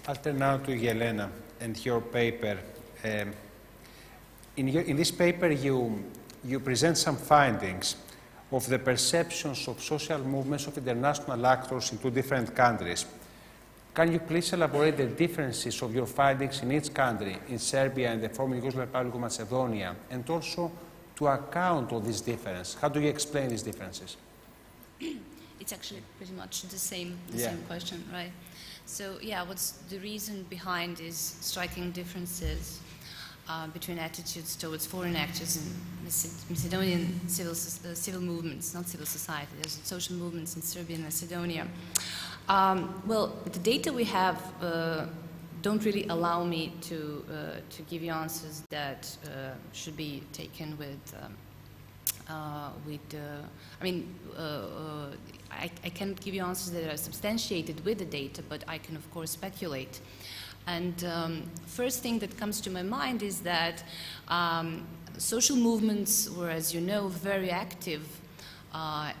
I'll turn now to Jelena and your paper. In this paper, you present some findings of the perceptions of social movements of international actors in two different countries. Can you please elaborate the differences of your findings in each country, in Serbia and the former Yugoslav Republic of Macedonia, and also to account of this difference? How do you explain these differences? It's actually pretty much the same question, right? So yeah, what's the reason behind these striking differences between attitudes towards foreign actors in Macedonian civil movements, not civil society, there's social movements in Serbia and Macedonia? Well, the data we have don't really allow me to give you answers that should be taken with I can't give you answers that are substantiated with the data, but I can of course speculate. And first thing that comes to my mind is that social movements were, as you know, very active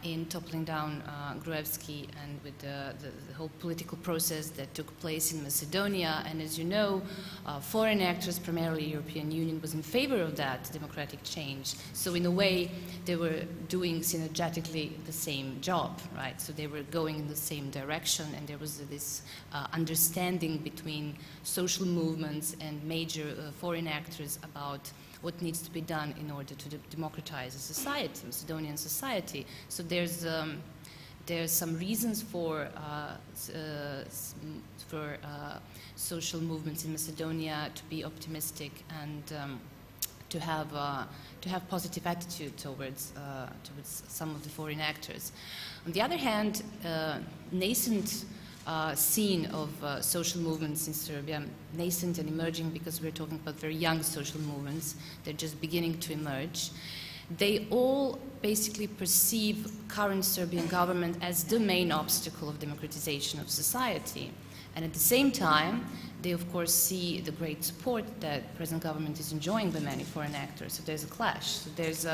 in toppling down Gruevski and with the whole political process that took place in Macedonia. And as you know, foreign actors, primarily European Union, was in favor of that democratic change. So in a way, they were doing synergetically the same job, right? So they were going in the same direction, and there was this understanding between social movements and major foreign actors about what needs to be done in order to democratize a society, Macedonian society. So there's some reasons for social movements in Macedonia to be optimistic and to have positive attitude towards some of the foreign actors. On the other hand, nascent scene of social movements in Serbia, nascent and emerging because we're talking about very young social movements, they're just beginning to emerge. They all basically perceive current Serbian government as the main obstacle of democratization of society. And at the same time, they of course see the great support that present government is enjoying by many foreign actors. So there's a clash. So there's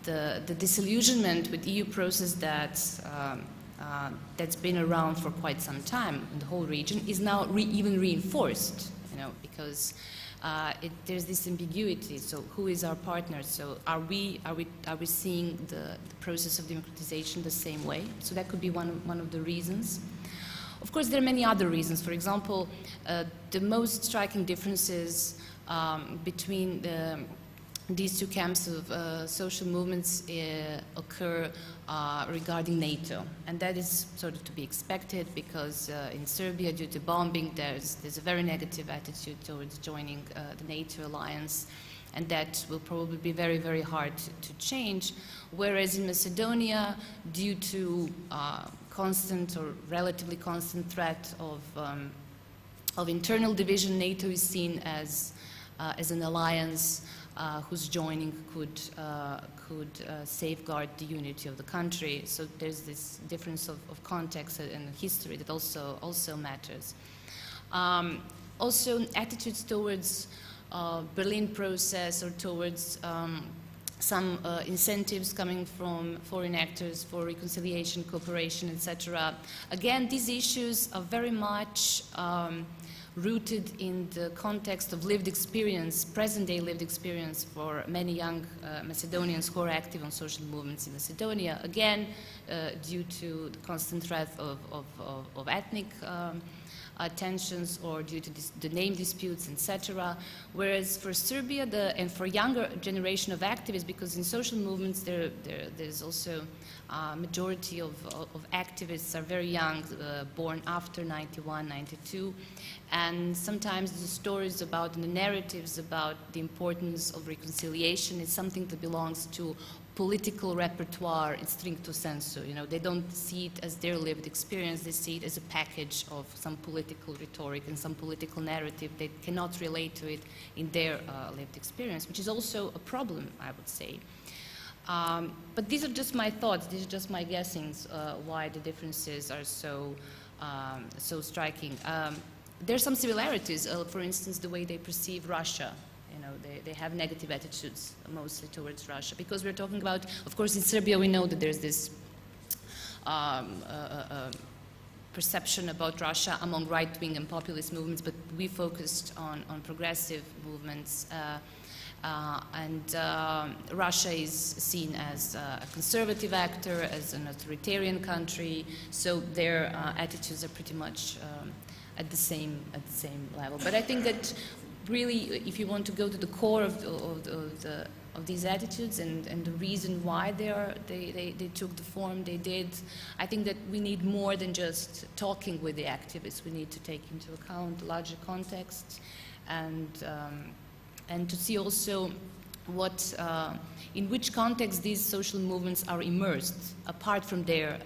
the disillusionment with EU process that's been around for quite some time in the whole region is now even reinforced, you know, because there's this ambiguity. So who is our partner? So are we seeing the process of democratization the same way? So that could be one of the reasons. Of course, there are many other reasons. For example, the most striking differences between these two camps of social movements occur regarding NATO, and that is sort of to be expected because in Serbia, due to bombing, there's a very negative attitude towards joining the NATO alliance, and that will probably be very, very hard to change. Whereas in Macedonia, due to constant or relatively constant threat of internal division, NATO is seen as an alliance whose joining could safeguard the unity of the country. So there's this difference of context and history that also matters. Also, attitudes towards Berlin process or towards some incentives coming from foreign actors for reconciliation, cooperation, etc. Again, these issues are very much rooted in the context of lived experience, present-day lived experience for many young Macedonians who are active on social movements in Macedonia, again, due to the constant threat of ethnic tensions or due to the name disputes, etc. Whereas for Serbia and for younger generation of activists, because in social movements there's also majority of activists are very young, born after 91, 92, and sometimes the stories about and the narratives about the importance of reconciliation is something that belongs to political repertoire in stricto sensu. You know, they don't see it as their lived experience, they see it as a package of some political rhetoric and some political narrative. They cannot relate to it in their lived experience, which is also a problem, I would say. But these are just my thoughts, these are just my guessings why the differences are so striking. There are some similarities, for instance, the way they perceive Russia. You know, they have negative attitudes mostly towards Russia, because we're talking about, of course, in Serbia we know that there's this perception about Russia among right-wing and populist movements, but we focused on progressive movements. Russia is seen as a conservative actor, as an authoritarian country, so their attitudes are pretty much at the same level. But I think that really, if you want to go to the core of these attitudes and the reason why they took the form they did, I think that we need more than just talking with the activists. We need to take into account the larger context and to see also what, in which context these social movements are immersed, apart from their,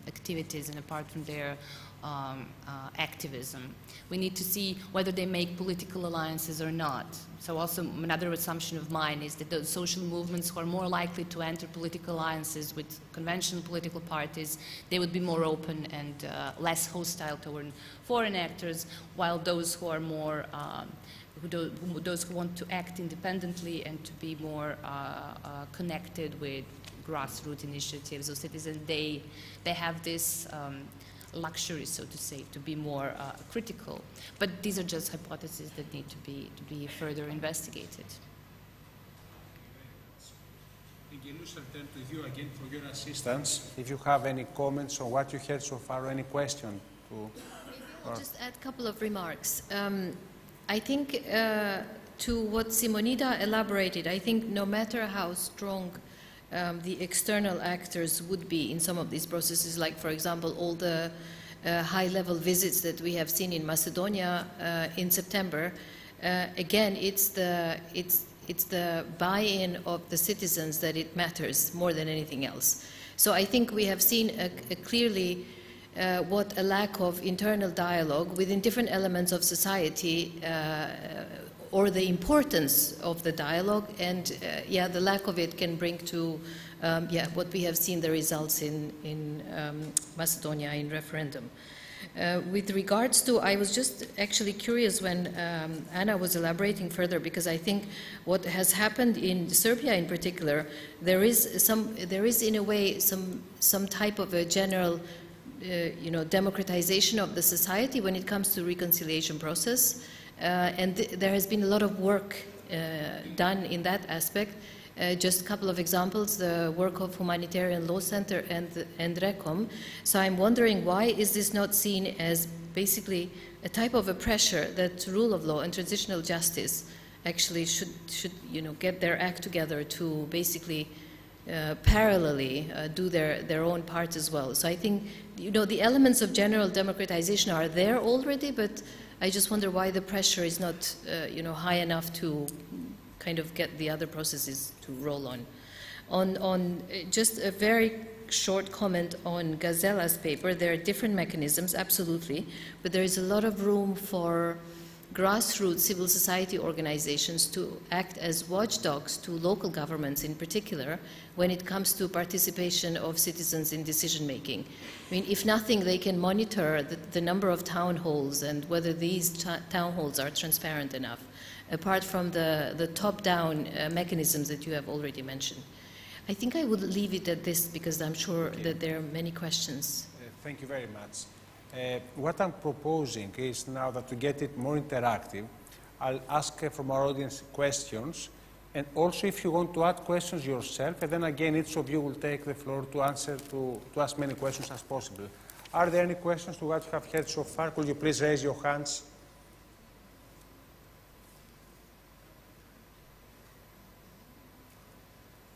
activities and apart from their activism. We need to see whether they make political alliances or not. So also another assumption of mine is that those social movements who are more likely to enter political alliances with conventional political parties, they would be more open and less hostile toward foreign actors, while those who are more those who want to act independently and to be more connected with grassroots initiatives or citizens, they have this luxury, so to say, to be more critical. But these are just hypotheses that need to be further investigated. Engellushe, I'll turn to you again for your assistance. If you have any comments on what you heard so far or any question to... Maybe I'll just add a couple of remarks. I think to what Simonida elaborated, I think no matter how strong the external actors would be in some of these processes, like, for example, all the high-level visits that we have seen in Macedonia in September, again, it's the buy-in of the citizens that it matters more than anything else. So I think we have seen clearly what a lack of internal dialogue within different elements of society or the importance of the dialogue, and yeah, the lack of it can bring to what we have seen the results in Macedonia in referendum. With regards to, I was just actually curious when Anna was elaborating further, because I think what has happened in Serbia in particular, there is in a way some type of a general democratization of the society when it comes to reconciliation process. And there has been a lot of work done in that aspect. Just a couple of examples, the work of Humanitarian Law Center and RECOM. So I'm wondering, why is this not seen as basically a type of a pressure that rule of law and transitional justice actually should get their act together to basically parallelly do their own part as well. So I think, the elements of general democratization are there already, but I just wonder why the pressure is not, high enough to kind of get the other processes to roll on. On just a very short comment on GAZELA's paper, there are different mechanisms, absolutely, but there is a lot of room for grassroots civil society organizations to act as watchdogs to local governments in particular when it comes to participation of citizens in decision making. I mean, if nothing, they can monitor the number of town halls and whether these town halls are transparent enough, apart from the top-down mechanisms that you have already mentioned. I think I would leave it at this because I'm sure that there are many questions. Thank you very much. What I'm proposing is now that to get it more interactive, I'll ask from our audience questions, and also if you want to add questions yourself, and then again each of you will take the floor to answer to ask many questions as possible. Are there any questions to what you have heard so far? Could you please raise your hands?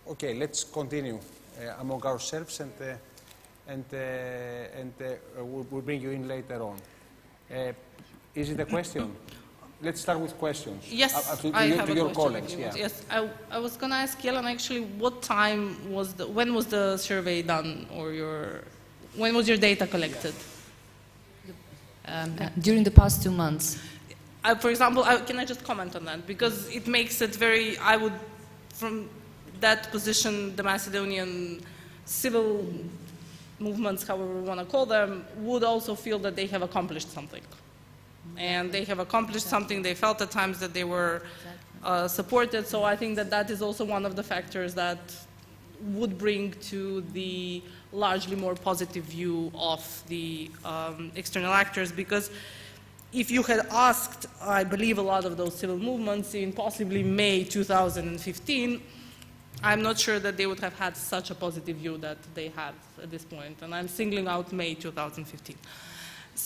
Okay, let's continue among ourselves, and we'll bring you in later on. Is it a question? Let's start with questions. Yes, I have to your colleagues. Yeah. Yes, I was going to ask Jelena actually, what time was when was the survey done, or when was your data collected? During the past 2 months. For example, can I just comment on that? Because it makes it very, from that position, the Macedonian civil movements, however we want to call them, would also feel that they have accomplished something. And they have accomplished something. They felt at times that they were supported. So I think that that is also one of the factors that would bring to the largely more positive view of the external actors. Because if you had asked, I believe, a lot of those civil movements in possibly May 2015, I'm not sure that they would have had such a positive view that they had at this point. And I'm singling out May 2015.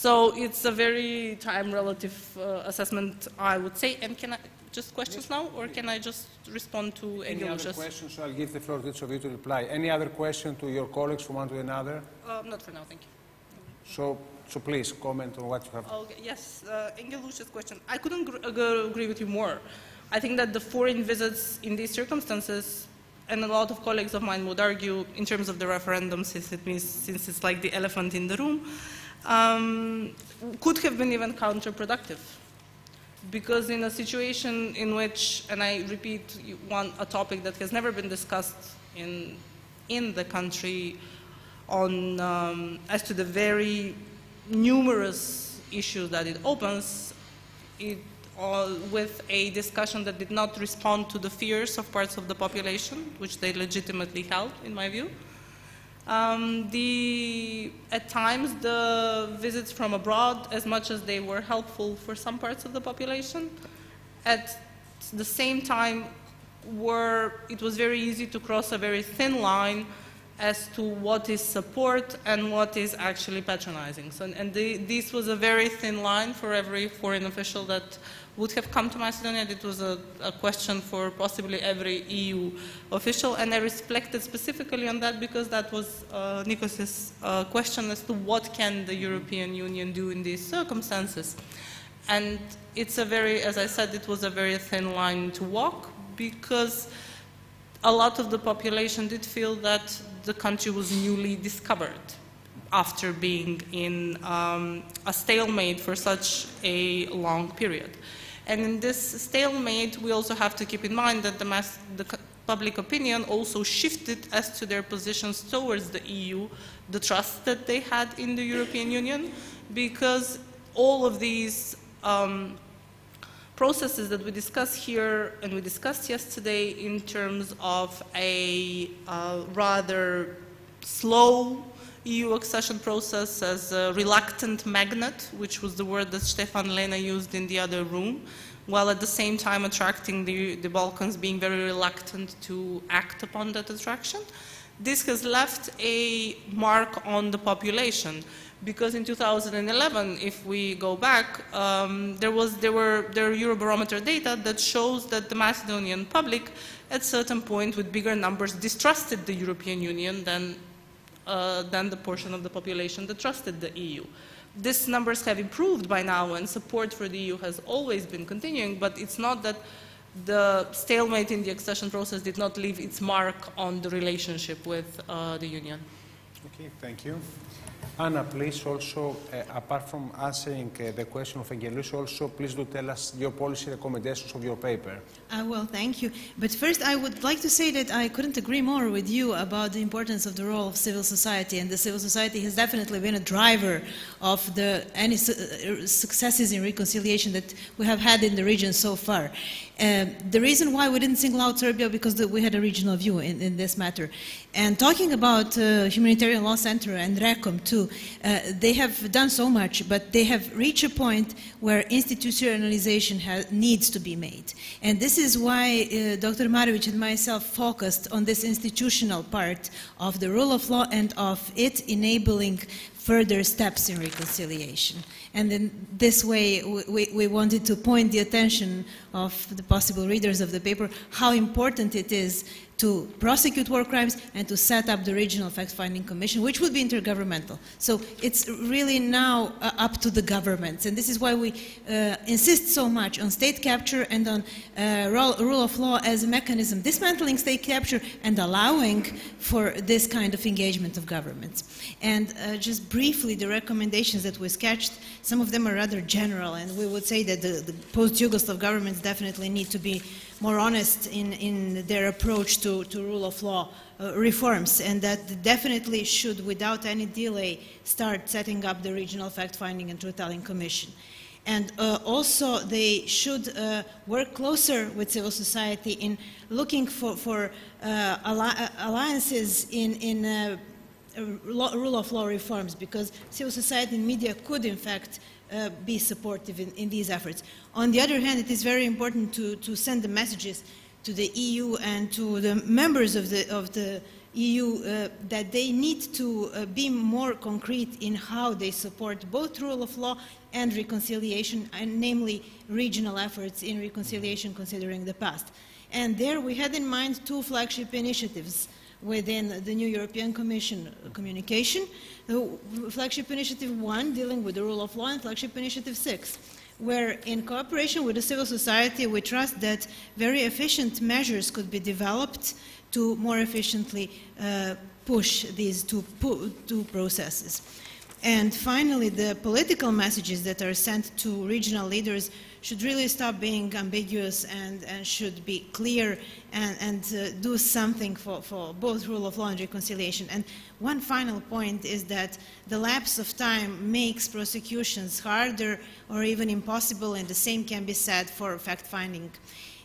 So it's a very time-relative assessment, I would say. And can I just questions now, or can I just respond to any ENGJELLUSHE's? other questions? So I'll give the floor to each of you to reply. Any other question to your colleagues from one to another? Not for now, thank you. So please comment on what you have. Okay, yes, ENGJELLUSHE's question. I couldn't agree with you more. I think that the foreign visits in these circumstances, and a lot of colleagues of mine would argue in terms of the referendum, since it's like the elephant in the room, could have been even counterproductive. Because in a situation in which, and I repeat a topic that has never been discussed in the country on, as to the very numerous issues that it opens, with a discussion that did not respond to the fears of parts of the population, which they legitimately held, in my view. At times, the visits from abroad, as much as they were helpful for some parts of the population, at the same time, it was very easy to cross a very thin line as to what is support and what is actually patronizing. So, this was a very thin line for every foreign official that would have come to Macedonia. It was a question for possibly every EU official, and I reflected specifically on that because that was Nikos's question as to what can the European Union do in these circumstances. And it's a very, as I said, it was a very thin line to walk because a lot of the population did feel that the country was newly discovered after being in a stalemate for such a long period. And in this stalemate, we also have to keep in mind that the public opinion also shifted as to their positions towards the EU, the trust that they had in the European Union, because all of these processes that we discuss here and we discussed yesterday in terms of a rather slow EU accession process as a reluctant magnet, which was the word that Stefan Lena used in the other room, while at the same time attracting the Balkans, being very reluctant to act upon that attraction. This has left a mark on the population, because in 2011, if we go back, there were Eurobarometer data that shows that the Macedonian public, at certain point with bigger numbers, distrusted the European Union than the portion of the population that trusted the EU. These numbers have improved by now, and support for the EU has always been continuing, but it's not that the stalemate in the accession process did not leave its mark on the relationship with the Union. Okay, thank you. Anna, please also, apart from answering the question of ENGJELLUSHE, also please do tell us your policy recommendations of your paper. Well, thank you. But first, I would like to say that I couldn't agree more with you about the importance of the role of civil society, and the civil society has definitely been a driver of any successes in reconciliation that we have had in the region so far. The reason why we didn't single out Serbia, because we had a regional view in this matter. And talking about Humanitarian Law Center and RECOM too, they have done so much, but they have reached a point where institutionalization needs to be made. And this is why Dr. Marjanović and myself focused on this institutional part of the rule of law and of it enabling further steps in reconciliation. And in this way, we wanted to point the attention of the possible readers of the paper how important it is to prosecute war crimes and to set up the Regional Fact-Finding Commission, which would be intergovernmental. So it's really now up to the governments, and this is why we insist so much on state capture and on rule of law as a mechanism, dismantling state capture and allowing for this kind of engagement of governments. And just briefly, the recommendations that we sketched, some of them are rather general, and we would say that the post-Yugoslav governments definitely need to be more honest in their approach to rule of law reforms, and that definitely should, without any delay, start setting up the Regional Fact-Finding and Truth-Telling Commission. And also they should work closer with civil society in looking for alliances in rule of law reforms, because civil society and media could in fact be supportive in these efforts. On the other hand, it is very important to send the messages to the EU and to the members of the EU that they need to be more concrete in how they support both rule of law and reconciliation, and namely regional efforts in reconciliation considering the past. And there we had in mind two flagship initiatives within the new European Commission communication. Flagship Initiative 1 dealing with the rule of law, and Flagship Initiative 6, where in cooperation with the civil society we trust that very efficient measures could be developed to more efficiently push these two processes. And finally, the political messages that are sent to regional leaders should really stop being ambiguous and should be clear and do something for both rule of law and reconciliation. And one final point is that the lapse of time makes prosecutions harder or even impossible, and the same can be said for fact-finding.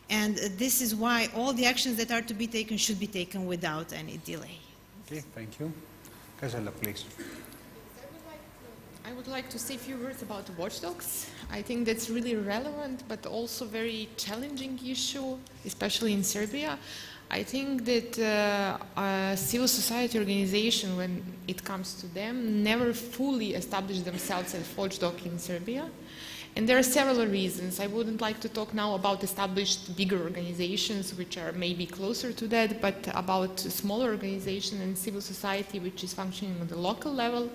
And this is why all the actions that are to be taken should be taken without any delay. Okay, thank you. GAZELA, please. I would like to say a few words about watchdogs. I think that's really relevant, but also very challenging issue, especially in Serbia. I think that civil society organization, when it comes to them, never fully establish themselves as watchdog in Serbia. And there are several reasons. I wouldn't like to talk now about established bigger organizations, which are maybe closer to that, but about smaller organizations and civil society, which is functioning on the local level.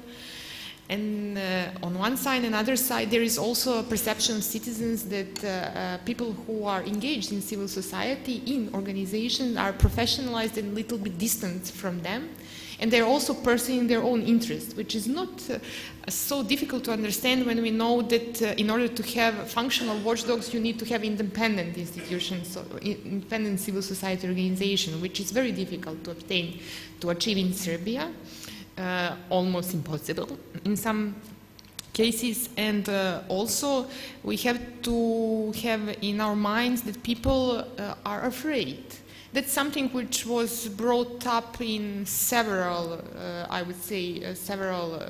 And on one side and other side, there is also a perception of citizens that people who are engaged in civil society, in organizations, are professionalized and a little bit distant from them. And they're also pursuing their own interests, which is not so difficult to understand when we know that in order to have functional watchdogs, you need to have independent institutions, so independent civil society organization, which is very difficult to obtain, to achieve in Serbia. Almost impossible in some cases, and also we have to have in our minds that people are afraid. That's something which was brought up in several, I would say, several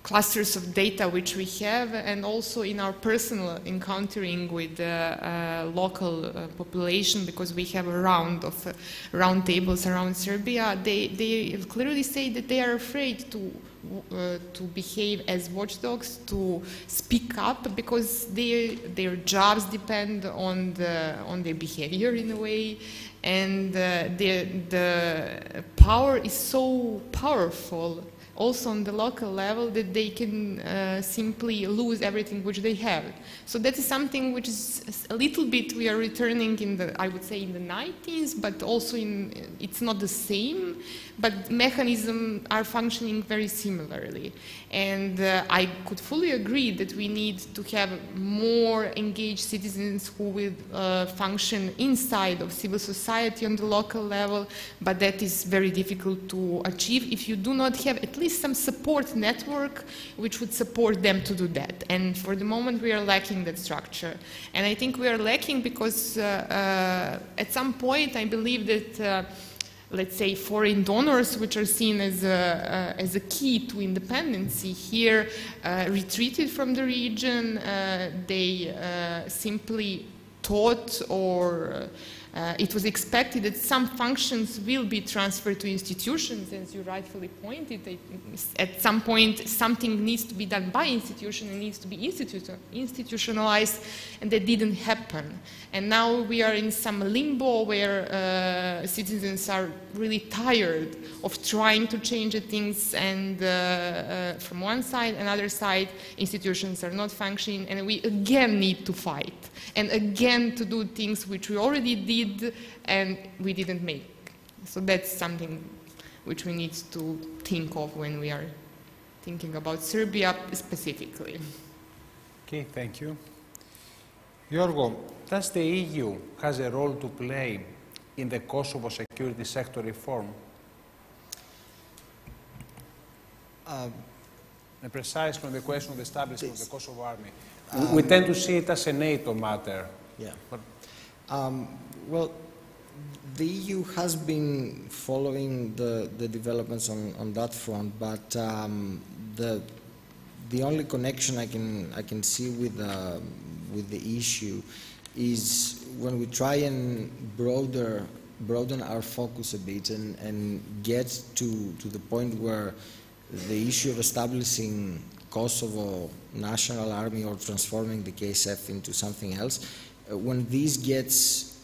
clusters of data which we have, and also in our personal encountering with the local population, because we have a round of round tables around Serbia. They clearly say that they are afraid to behave as watchdogs, to speak up, because their jobs depend on their behavior in a way, and the power is so powerful also on the local level that they can simply lose everything which they have. So that is something which is a little bit, we are returning in the, I would say in the 90s, but also it's not the same, but mechanisms are functioning very similarly. And I could fully agree that we need to have more engaged citizens who will function inside of civil society on the local level, but that is very difficult to achieve if you do not have at least some support network which would support them to do that. And for the moment we are lacking that structure. And I think we are lacking because at some point I believe that let's say foreign donors, which are seen as a key to independency here, retreated from the region. They simply thought, or it was expected that some functions will be transferred to institutions, as you rightfully pointed. At some point, something needs to be done by institution and needs to be institutionalized, and that didn't happen. And now we are in some limbo where citizens are really tired of trying to change the things, and from one side and other side, institutions are not functioning, and we again need to fight, and again to do things which we already did and we didn't make. So that's something which we need to think of when we are thinking about Serbia specifically. Okay, thank you. Giorgo, does the EU has a role to play in the Kosovo security sector reform? And precisely on the question of the establishment of the Kosovo army. We tend to see it as a NATO matter. Yeah. Well, the EU has been following the developments on that front, but the only connection I can see with the issue is when we try and broaden broaden our focus a bit and get to the point where the issue of establishing Kosovo National Army or transforming the KSF into something else, when this gets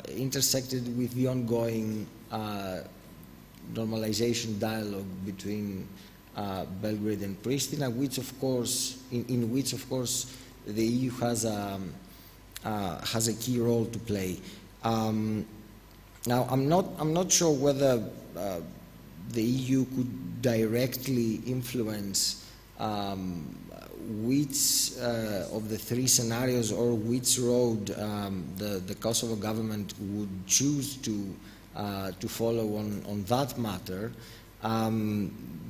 intersected with the ongoing normalization dialogue between Belgrade and Pristina, which of course, in which of course the EU has a key role to play. Now, I'm not sure whether the EU could directly influence which of the three scenarios or which road the Kosovo government would choose to follow on that matter,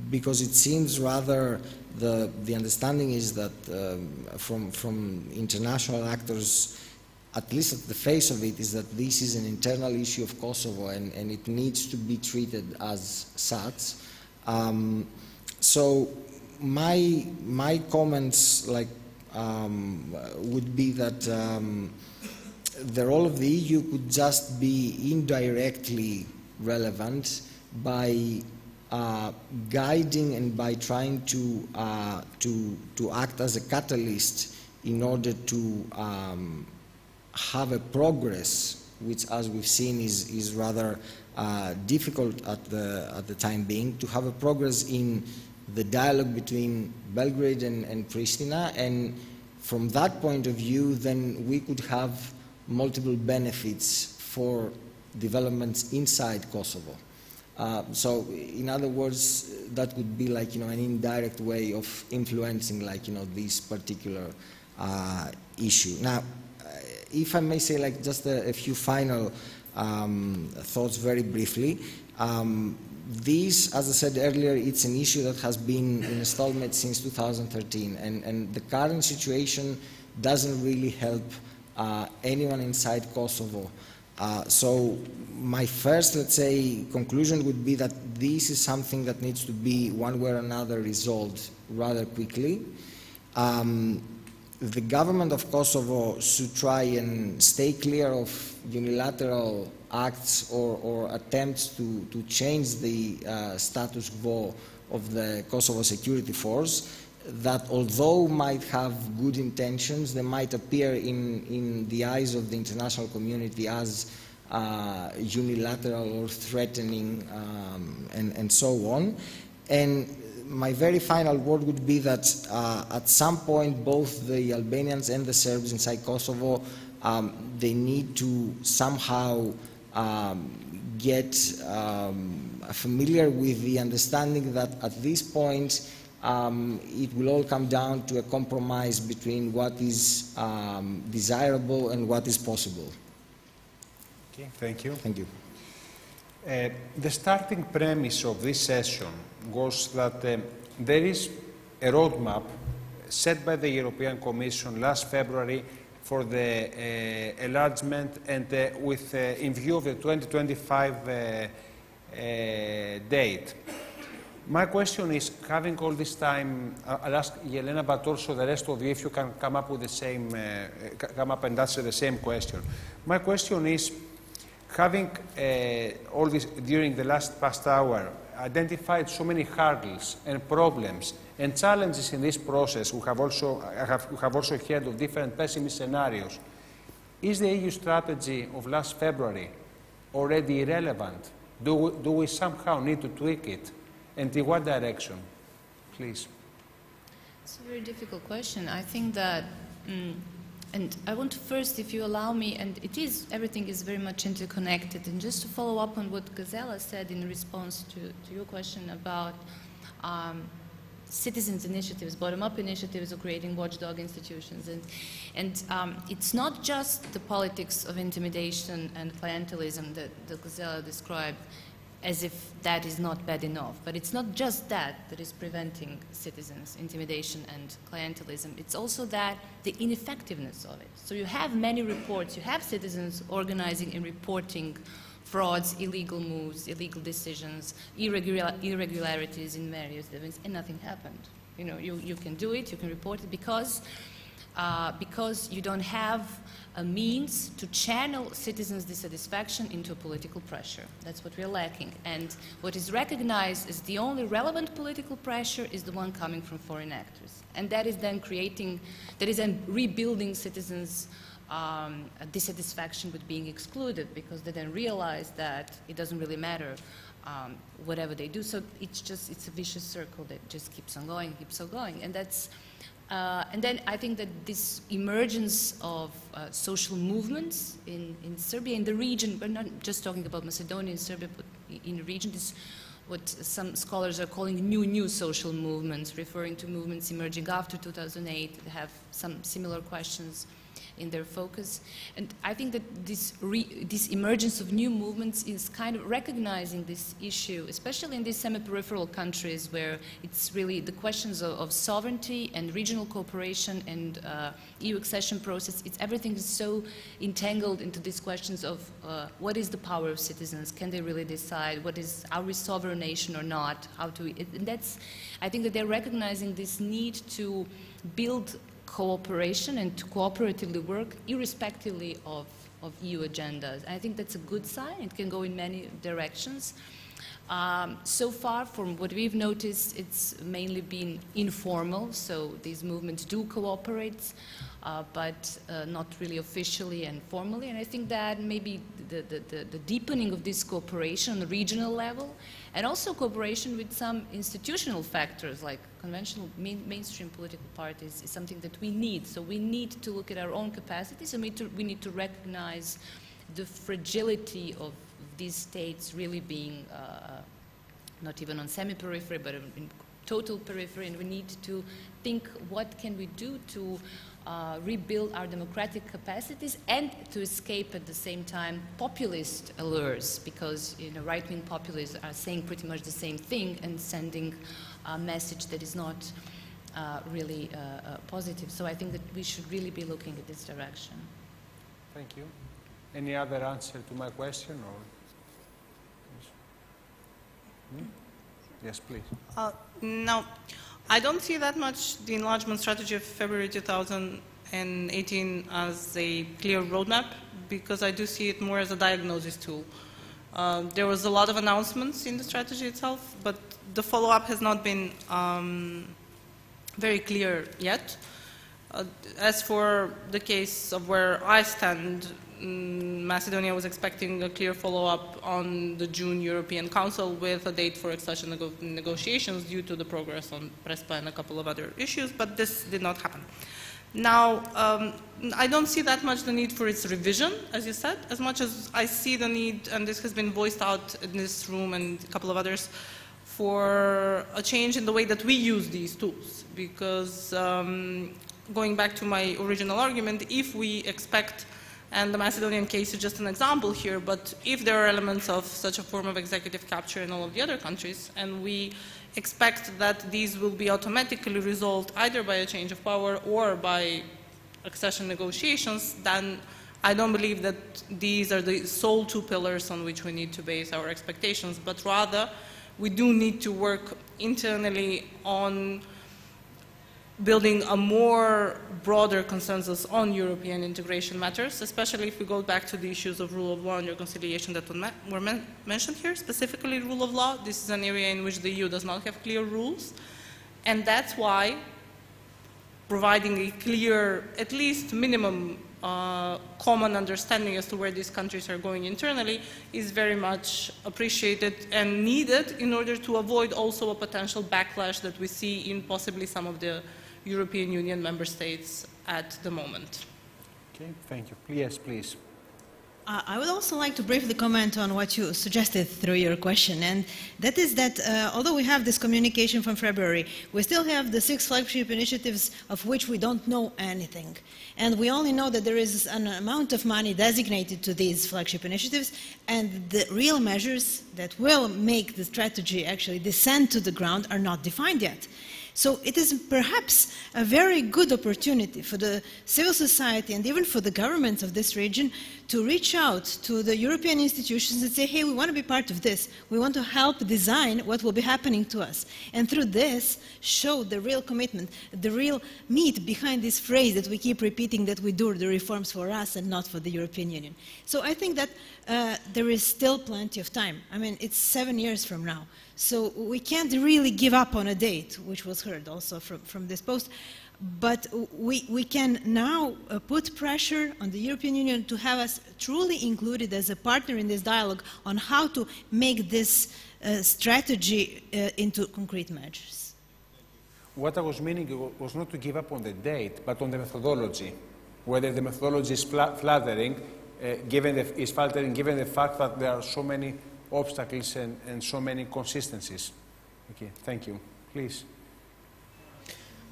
because it seems rather the understanding is that from international actors, at least at the face of it, is that this is an internal issue of Kosovo and it needs to be treated as such. So my comments would be that the role of the EU could just be indirectly relevant by guiding and by trying to act as a catalyst in order to have a progress, which, as we've seen, is rather difficult at the time being, to have a progress in the dialogue between Belgrade and Pristina, and from that point of view, then we could have multiple benefits for developments inside Kosovo. So, in other words, that would be like, an indirect way of influencing, this particular issue. Now, if I may say, just a few final thoughts very briefly. This, as I said earlier, it's an issue that has been in a stalemate since 2013, and the current situation doesn't really help anyone inside Kosovo. So my first, let's say, conclusion would be that this is something that needs to be, one way or another, resolved rather quickly. The government of Kosovo should try and stay clear of unilateral acts or attempts to change the status quo of the Kosovo Security Force, that although might have good intentions, they might appear in the eyes of the international community as unilateral or threatening and so on. And my very final word would be that at some point both the Albanians and the Serbs inside Kosovo, they need to somehow get familiar with the understanding that at this point it will all come down to a compromise between what is desirable and what is possible. Okay, thank you. Thank you. The starting premise of this session was that there is a roadmap set by the European Commission last February for the enlargement and in view of the 2025 date. My question is, having all this time, I'll ask Jelena, but also the rest of you, if you can come up with the same, come up and answer the same question. My question is, having all this during the past hour, identified so many hurdles and problems and challenges in this process, we have also heard of different pessimist scenarios. Is the EU strategy of last February already irrelevant? Do we somehow need to tweak it? And in what direction? Please. It's a very difficult question. I think that, and I want to first, if you allow me, and everything is very much interconnected, and just to follow up on what GAZELA said in response to your question about citizens' initiatives, bottom-up initiatives of creating watchdog institutions. And it's not just the politics of intimidation and clientelism that GAZELA described, as if that is not bad enough. But it's not just that is preventing citizens' intimidation and clientelism. It's also that the ineffectiveness of it. So you have many reports, you have citizens organizing and reporting frauds, illegal moves, illegal decisions, irregularities in various events, and nothing happened. You can do it, you can report it, because because you don't have a means to channel citizens' dissatisfaction into political pressure. That's what we're lacking. And what is recognized as the only relevant political pressure is the one coming from foreign actors. And that is then rebuilding citizens' dissatisfaction with being excluded, because they then realize that it doesn't really matter whatever they do. So it's a vicious circle that just keeps on going, and that's and then I think that this emergence of social movements in Serbia, in the region, but not just talking about Macedonia and Serbia, but in the region, is what some scholars are calling new social movements, referring to movements emerging after 2008 that have some similar questions in their focus. And I think that this emergence of new movements is kind of recognizing this issue, especially in these semi-peripheral countries where it's really the questions of sovereignty and regional cooperation and EU accession process. Everything is so entangled into these questions of what is the power of citizens? Can they really decide? Are we sovereign nation or not? And that's, I think that they're recognizing this need to build cooperation and to cooperatively work irrespectively of EU agendas. And I think that's a good sign. It can go in many directions. So far, from what we've noticed, it's mainly been informal, so these movements do cooperate, but not really officially and formally. And I think that maybe the deepening of this cooperation on the regional level, and also cooperation with some institutional factors like conventional mainstream political parties, is something that we need. So we need to look at our own capacities, and we need to recognize the fragility of these states really being not even on semi-periphery, but in total periphery, and we need to think what can we do to rebuild our democratic capacities and to escape at the same time populist allures, because right-wing populists are saying pretty much the same thing and sending a message that is not really positive. So I think that we should really be looking at this direction. Thank you. Any other answer to my question? Or? Yes, please. No, I don't see that much the enlargement strategy of February 2018 as a clear roadmap, because I do see it more as a diagnosis tool. There was a lot of announcements in the strategy itself, but the follow-up has not been very clear yet. As for the case of where I stand, Macedonia was expecting a clear follow-up on the June European Council with a date for accession negotiations due to the progress on Prespa and a couple of other issues, but this did not happen. Now, I don't see that much the need for its revision, as you said, as much as I see the need, and this has been voiced out in this room and a couple of others, for a change in the way that we use these tools. Because going back to my original argument, if we expect, and the Macedonian case is just an example here, but if there are elements of such a form of executive capture in all of the other countries, and we expect that these will be automatically resolved either by a change of power or by accession negotiations, then I don't believe that these are the sole two pillars on which we need to base our expectations, but rather we do need to work internally on building a more broader consensus on European integration matters, especially if we go back to the issues of rule of law and reconciliation that were mentioned here, specifically rule of law. This is an area in which the EU does not have clear rules, and that's why providing a clear, at least minimum common understanding as to where these countries are going internally is very much appreciated and needed in order to avoid also a potential backlash that we see in possibly some of the European Union member states at the moment. Okay, thank you. Yes, please. I would also like to briefly comment on what you suggested through your question, and that is that although we have this communication from February, we still have the 6 flagship initiatives of which we don't know anything. And we only know that there is an amount of money designated to these flagship initiatives, and the real measures that will make the strategy actually descend to the ground are not defined yet. So it is perhaps a very good opportunity for the civil society and even for the governments of this region to reach out to the European institutions and say, hey, we want to be part of this. We want to help design what will be happening to us. And through this, show the real commitment, the real meat behind this phrase that we keep repeating, that we do the reforms for us and not for the European Union. So I think that there is still plenty of time. I mean, it's 7 years from now. So we can't really give up on a date, which was heard also from this post. But we can now put pressure on the European Union to have us truly included as a partner in this dialogue on how to make this strategy into concrete measures. What I was meaning was not to give up on the date, but on the methodology. Whether the methodology is faltering, given the fact that there are so many obstacles and so many inconsistencies. Okay, thank you. Please.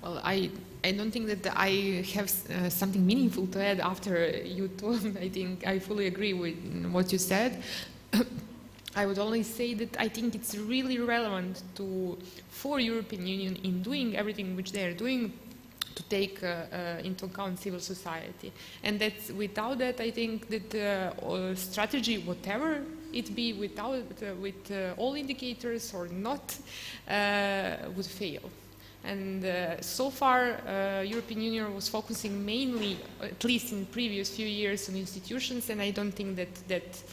Well, I don't think that I have something meaningful to add after you told. I think I fully agree with what you said. I would only say that I think it's really relevant for European Union in doing everything which they are doing to take into account civil society. And that's, without that, I think that strategy, whatever it be, with all indicators or not, would fail. And so far, European Union was focusing mainly, at least in the previous few years, on institutions, and I don't think that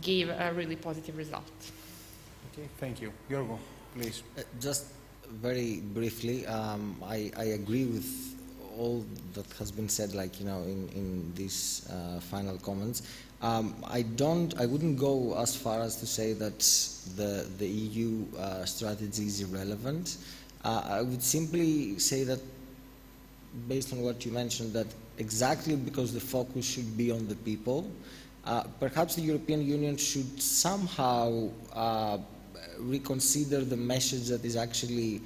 gave a really positive result. Okay, thank you. Giorgo, please. Just very briefly, I agree with all that has been said, like, you know, in these final comments. I wouldn't go as far as to say that the EU strategy is irrelevant. I would simply say that, based on what you mentioned, that exactly because the focus should be on the people, perhaps the European Union should somehow reconsider the message that is actually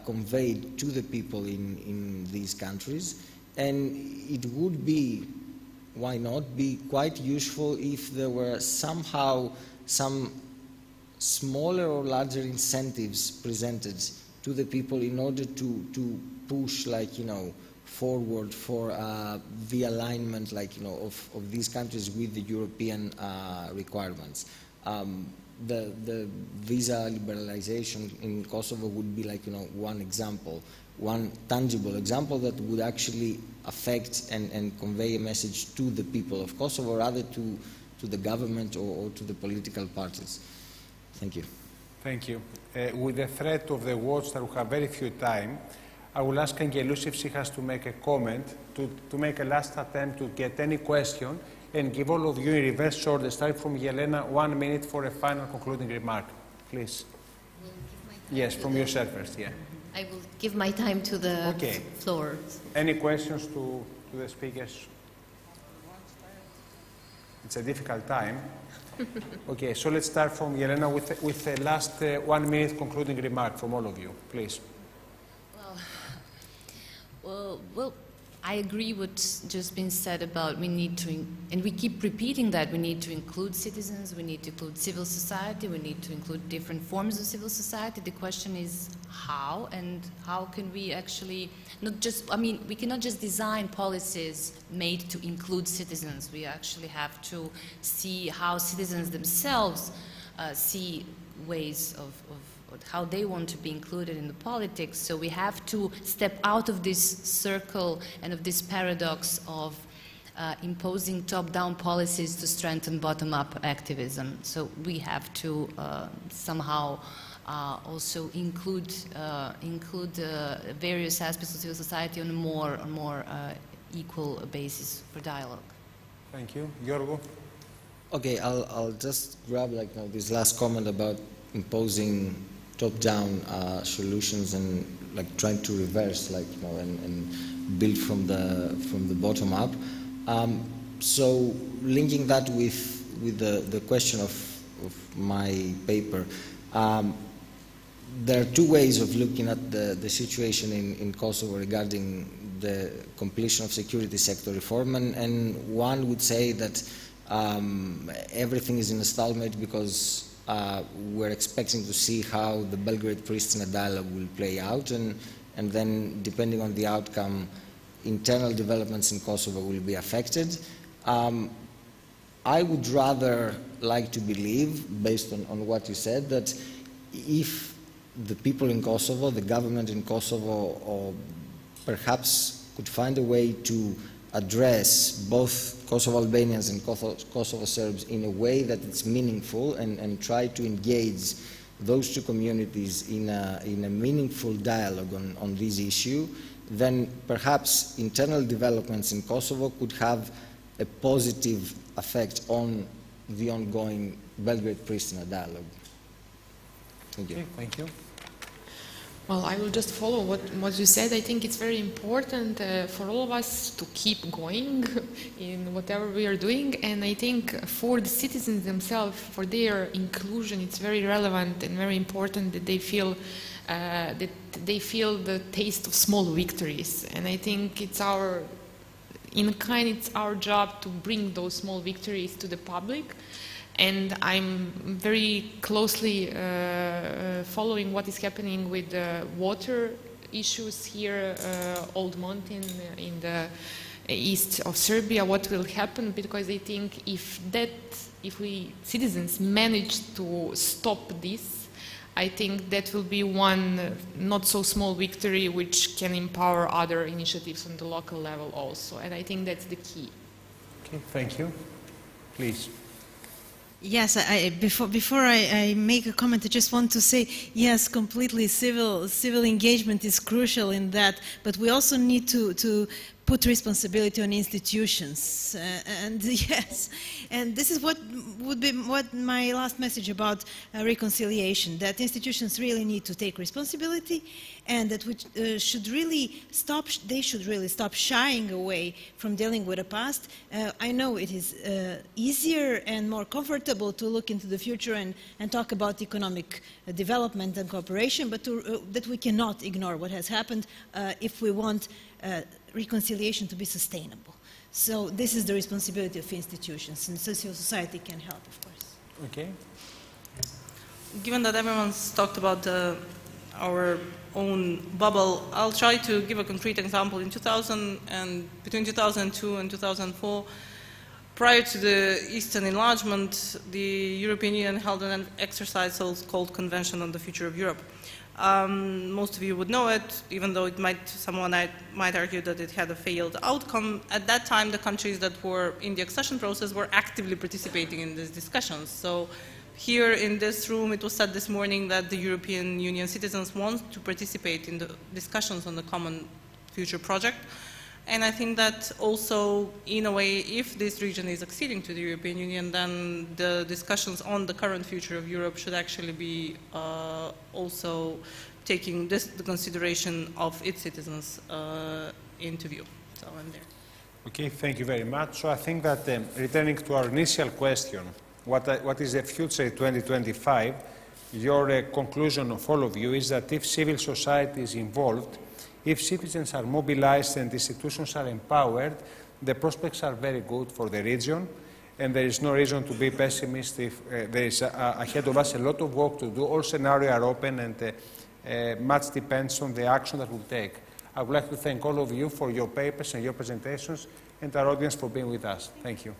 conveyed to the people in these countries. And it would be, why not, be quite useful if there were somehow some smaller or larger incentives presented to the people in order to push, like, you know, forward for the alignment, like, you know, of these countries with the European requirements. The visa liberalization in Kosovo would be, like, you know, one example, one tangible example that would actually affect and convey a message to the people of Kosovo, rather to the government or to the political parties. Thank you. Thank you. With the threat of the watch that we have very few time, I will ask ENGJELLUSHE if she has to make a comment, to make a last attempt to get any question, and give all of you in reverse order, starting from Jelena, 1 minute for a final concluding remark. Please. Yes, from yourself first, yeah. I will give my time to the floor. Any questions to the speakers? It's a difficult time. Okay, so let's start from Jelena with the last 1 minute concluding remark from all of you, please. Well, I agree with what's just been said about we need to, and we keep repeating that, we need to include citizens, we need to include civil society, we need to include different forms of civil society. The question is how, and how can we actually, not just, I mean, we cannot just design policies made to include citizens. We actually have to see how citizens themselves see ways of how they want to be included in the politics. So we have to step out of this circle and of this paradox of imposing top-down policies to strengthen bottom-up activism. So we have to somehow also include various aspects of civil society on a more equal basis for dialogue. Thank you. Giorgo? Okay, I'll just grab, like, this last comment about imposing top-down solutions and, like, trying to reverse, like, and build from the bottom up. So linking that with the question of my paper, there are two ways of looking at the situation in Kosovo regarding the completion of security sector reform, and one would say that everything is in a stalemate because we're expecting to see how the Belgrade-Pristina dialogue will play out, and then, depending on the outcome, internal developments in Kosovo will be affected. I would rather like to believe, based on what you said, that if the people in Kosovo, the government in Kosovo, or perhaps could find a way to address both Kosovo Albanians and Kosovo Serbs in a way that it's meaningful and try to engage those two communities in a meaningful dialogue on this issue, then perhaps internal developments in Kosovo could have a positive effect on the ongoing Belgrade-Pristina dialogue. Thank you. Okay, thank you. Well, I will just follow what you said. I think it's very important for all of us to keep going in whatever we are doing, and I think for the citizens themselves, for their inclusion, it's very relevant and very important that they feel the taste of small victories. And I think it's it's our job to bring those small victories to the public. And I'm very closely following what is happening with the water issues here, Old Mountain in the east of Serbia, what will happen, because I think if we citizens manage to stop this, I think that will be one not so small victory which can empower other initiatives on the local level also. And I think that's the key. Okay, thank you. Please. Yes, before I make a comment, I just want to say, yes, completely civil engagement is crucial in that, but we also need to put responsibility on institutions. And yes, and this is what would be my last message about reconciliation, that institutions really need to take responsibility, and that we should really stop shying away from dealing with the past. I know it is easier and more comfortable to look into the future and talk about economic development and cooperation, but that we cannot ignore what has happened if we want reconciliation to be sustainable. So this is the responsibility of institutions, and civil society can help, of course. Okay. Given that everyone's talked about our own bubble, I'll try to give a concrete example. In 2000 and between 2002 and 2004, prior to the Eastern enlargement, the European Union held an exercise called Convention on the Future of Europe. Most of you would know it, even though someone might argue that it had a failed outcome. At that time, the countries that were in the accession process were actively participating in these discussions. So here in this room, it was said this morning that the European Union citizens want to participate in the discussions on the common future project. And I think that also, in a way, if this region is acceding to the European Union, then the discussions on the current future of Europe should actually be also taking the consideration of its citizens into view. So I'm there. Okay, thank you very much. So I think that returning to our initial question, what is the future 2025, your conclusion of all of you is that if civil society is involved, if citizens are mobilized and institutions are empowered, the prospects are very good for the region, and there is no reason to be pessimistic. There is ahead of us a lot of work to do. All scenarios are open, and much depends on the action that we'll take. I would like to thank all of you for your papers and your presentations, and our audience for being with us. Thank you.